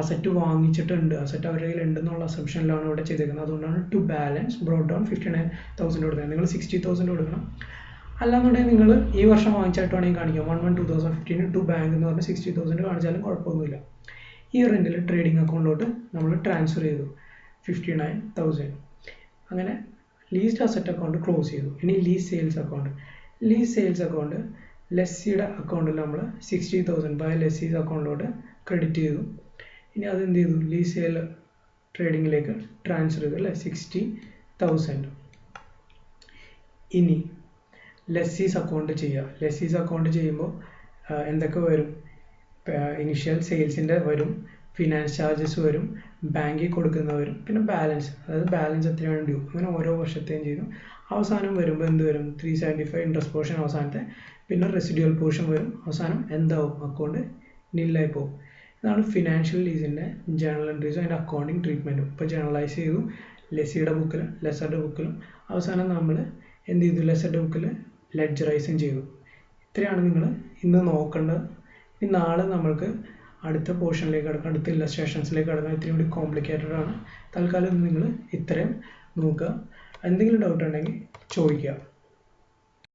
അസറ്റ് വാങ്ങിച്ചിട്ടുണ്ട്, അസറ്റ് അവരുടെ കയ്യിൽ ഉണ്ടെന്നുള്ള അസംഷനിലാണ് ഇവിടെ ചെയ്തേക്കുന്നത്. അതുകൊണ്ടാണ് ടു ബാലൻസ് ബ്രോട്ട് ഡൗൺ 59,000 കൊടുക്കുന്നത്. നിങ്ങൾ 60,000 കൊടുക്കണം. അല്ലാന്നുണ്ടെങ്കിൽ നിങ്ങൾ ഈ വർഷം വാങ്ങിച്ചായിട്ട് വേണമെങ്കിൽ കാണിക്കാം. 1/1/2015 ടു ബാങ്ക് എന്ന് പറഞ്ഞാൽ 60,000 കാണിച്ചാലും കുഴപ്പമൊന്നുമില്ല. ഈ റെൻറ്റിൽ ട്രേഡിംഗ് അക്കൗണ്ടിലോട്ട് നമ്മൾ ട്രാൻസ്ഫർ ചെയ്തു 59,000. അങ്ങനെ ലീസ്ഡ് അസറ്റ് അക്കൗണ്ട് ക്ലോസ് ചെയ്തു. ഇനി lease sales account. Lease sales account ലെസ്സിയുടെ അക്കൗണ്ടിൽ നമ്മൾ 60,000 ബൈ ലെസ്സിസ് അക്കൗണ്ടിലോട്ട് ക്രെഡിറ്റ് ചെയ്തു. ഇനി അതെന്ത് ചെയ്തു? ലീസ് സെയിൽ ട്രേഡിങ്ങിലേക്ക് ട്രാൻസ്ഫർ ചെയ്തു അല്ലേ, 60,000. ഇനി ലെസ്സിസ് അക്കൗണ്ട് ചെയ്യുക. ലെസ്സിസ് അക്കൗണ്ട് ചെയ്യുമ്പോൾ എന്തൊക്കെ വരും? ഇനിഷ്യൽ സെയിൽസിൻ്റെ വരും, ഫിനാൻസ് ചാർജസ് വരും, ബാങ്കിൽ കൊടുക്കുന്ന വരും, പിന്നെ ബാലൻസ്, അതായത് ബാലൻസ് എത്രയാണ് ഡ്യൂ, അങ്ങനെ ഓരോ വർഷത്തെയും ചെയ്തു. അവസാനം വരുമ്പോൾ എന്ത് വരും? 375 ഇൻട്രസ്റ്റ് പോർഷൻ അവസാനത്തെ, പിന്നെ റെസിഡ്യുവൽ പോർഷൻ വരും. അവസാനം എന്താവും? അക്കൗണ്ട് നില്ലായി പോകും. ഇതാണ് ഫിനാൻഷ്യൽ ലീസിൻ്റെ ജേണൽ എൻട്രീസും അതിൻ്റെ അക്കൗണ്ടിങ് ട്രീറ്റ്മെൻറ്റും. ഇപ്പോൾ ജേണലൈസ് ചെയ്തു ലെസ്സിയുടെ ബുക്കിലും ലെസറുടെ ബുക്കിലും. അവസാനം നമ്മൾ എന്ത് ചെയ്തു? ലെസറുടെ ബുക്കിൽ ലെഡ്ജറൈസും ചെയ്തു. ഇത്രയാണ് നിങ്ങൾ ഇന്ന് നോക്കേണ്ടത്. ഇനി നാളെ നമ്മൾക്ക് അടുത്ത പോർഷനിലേക്ക് കടക്കാം, അടുത്ത ഇല്ലസ്ട്രേഷൻസിലേക്ക് കടക്കാം. ഇത്തിരി കൂടി കോംപ്ലിക്കേറ്റഡ് ആണ്. തൽക്കാലം നിങ്ങൾ ഇത്രയും നോക്കുക. എന്തെങ്കിലും ഡൗട്ട് ഉണ്ടെങ്കിൽ ചോദിക്കുക.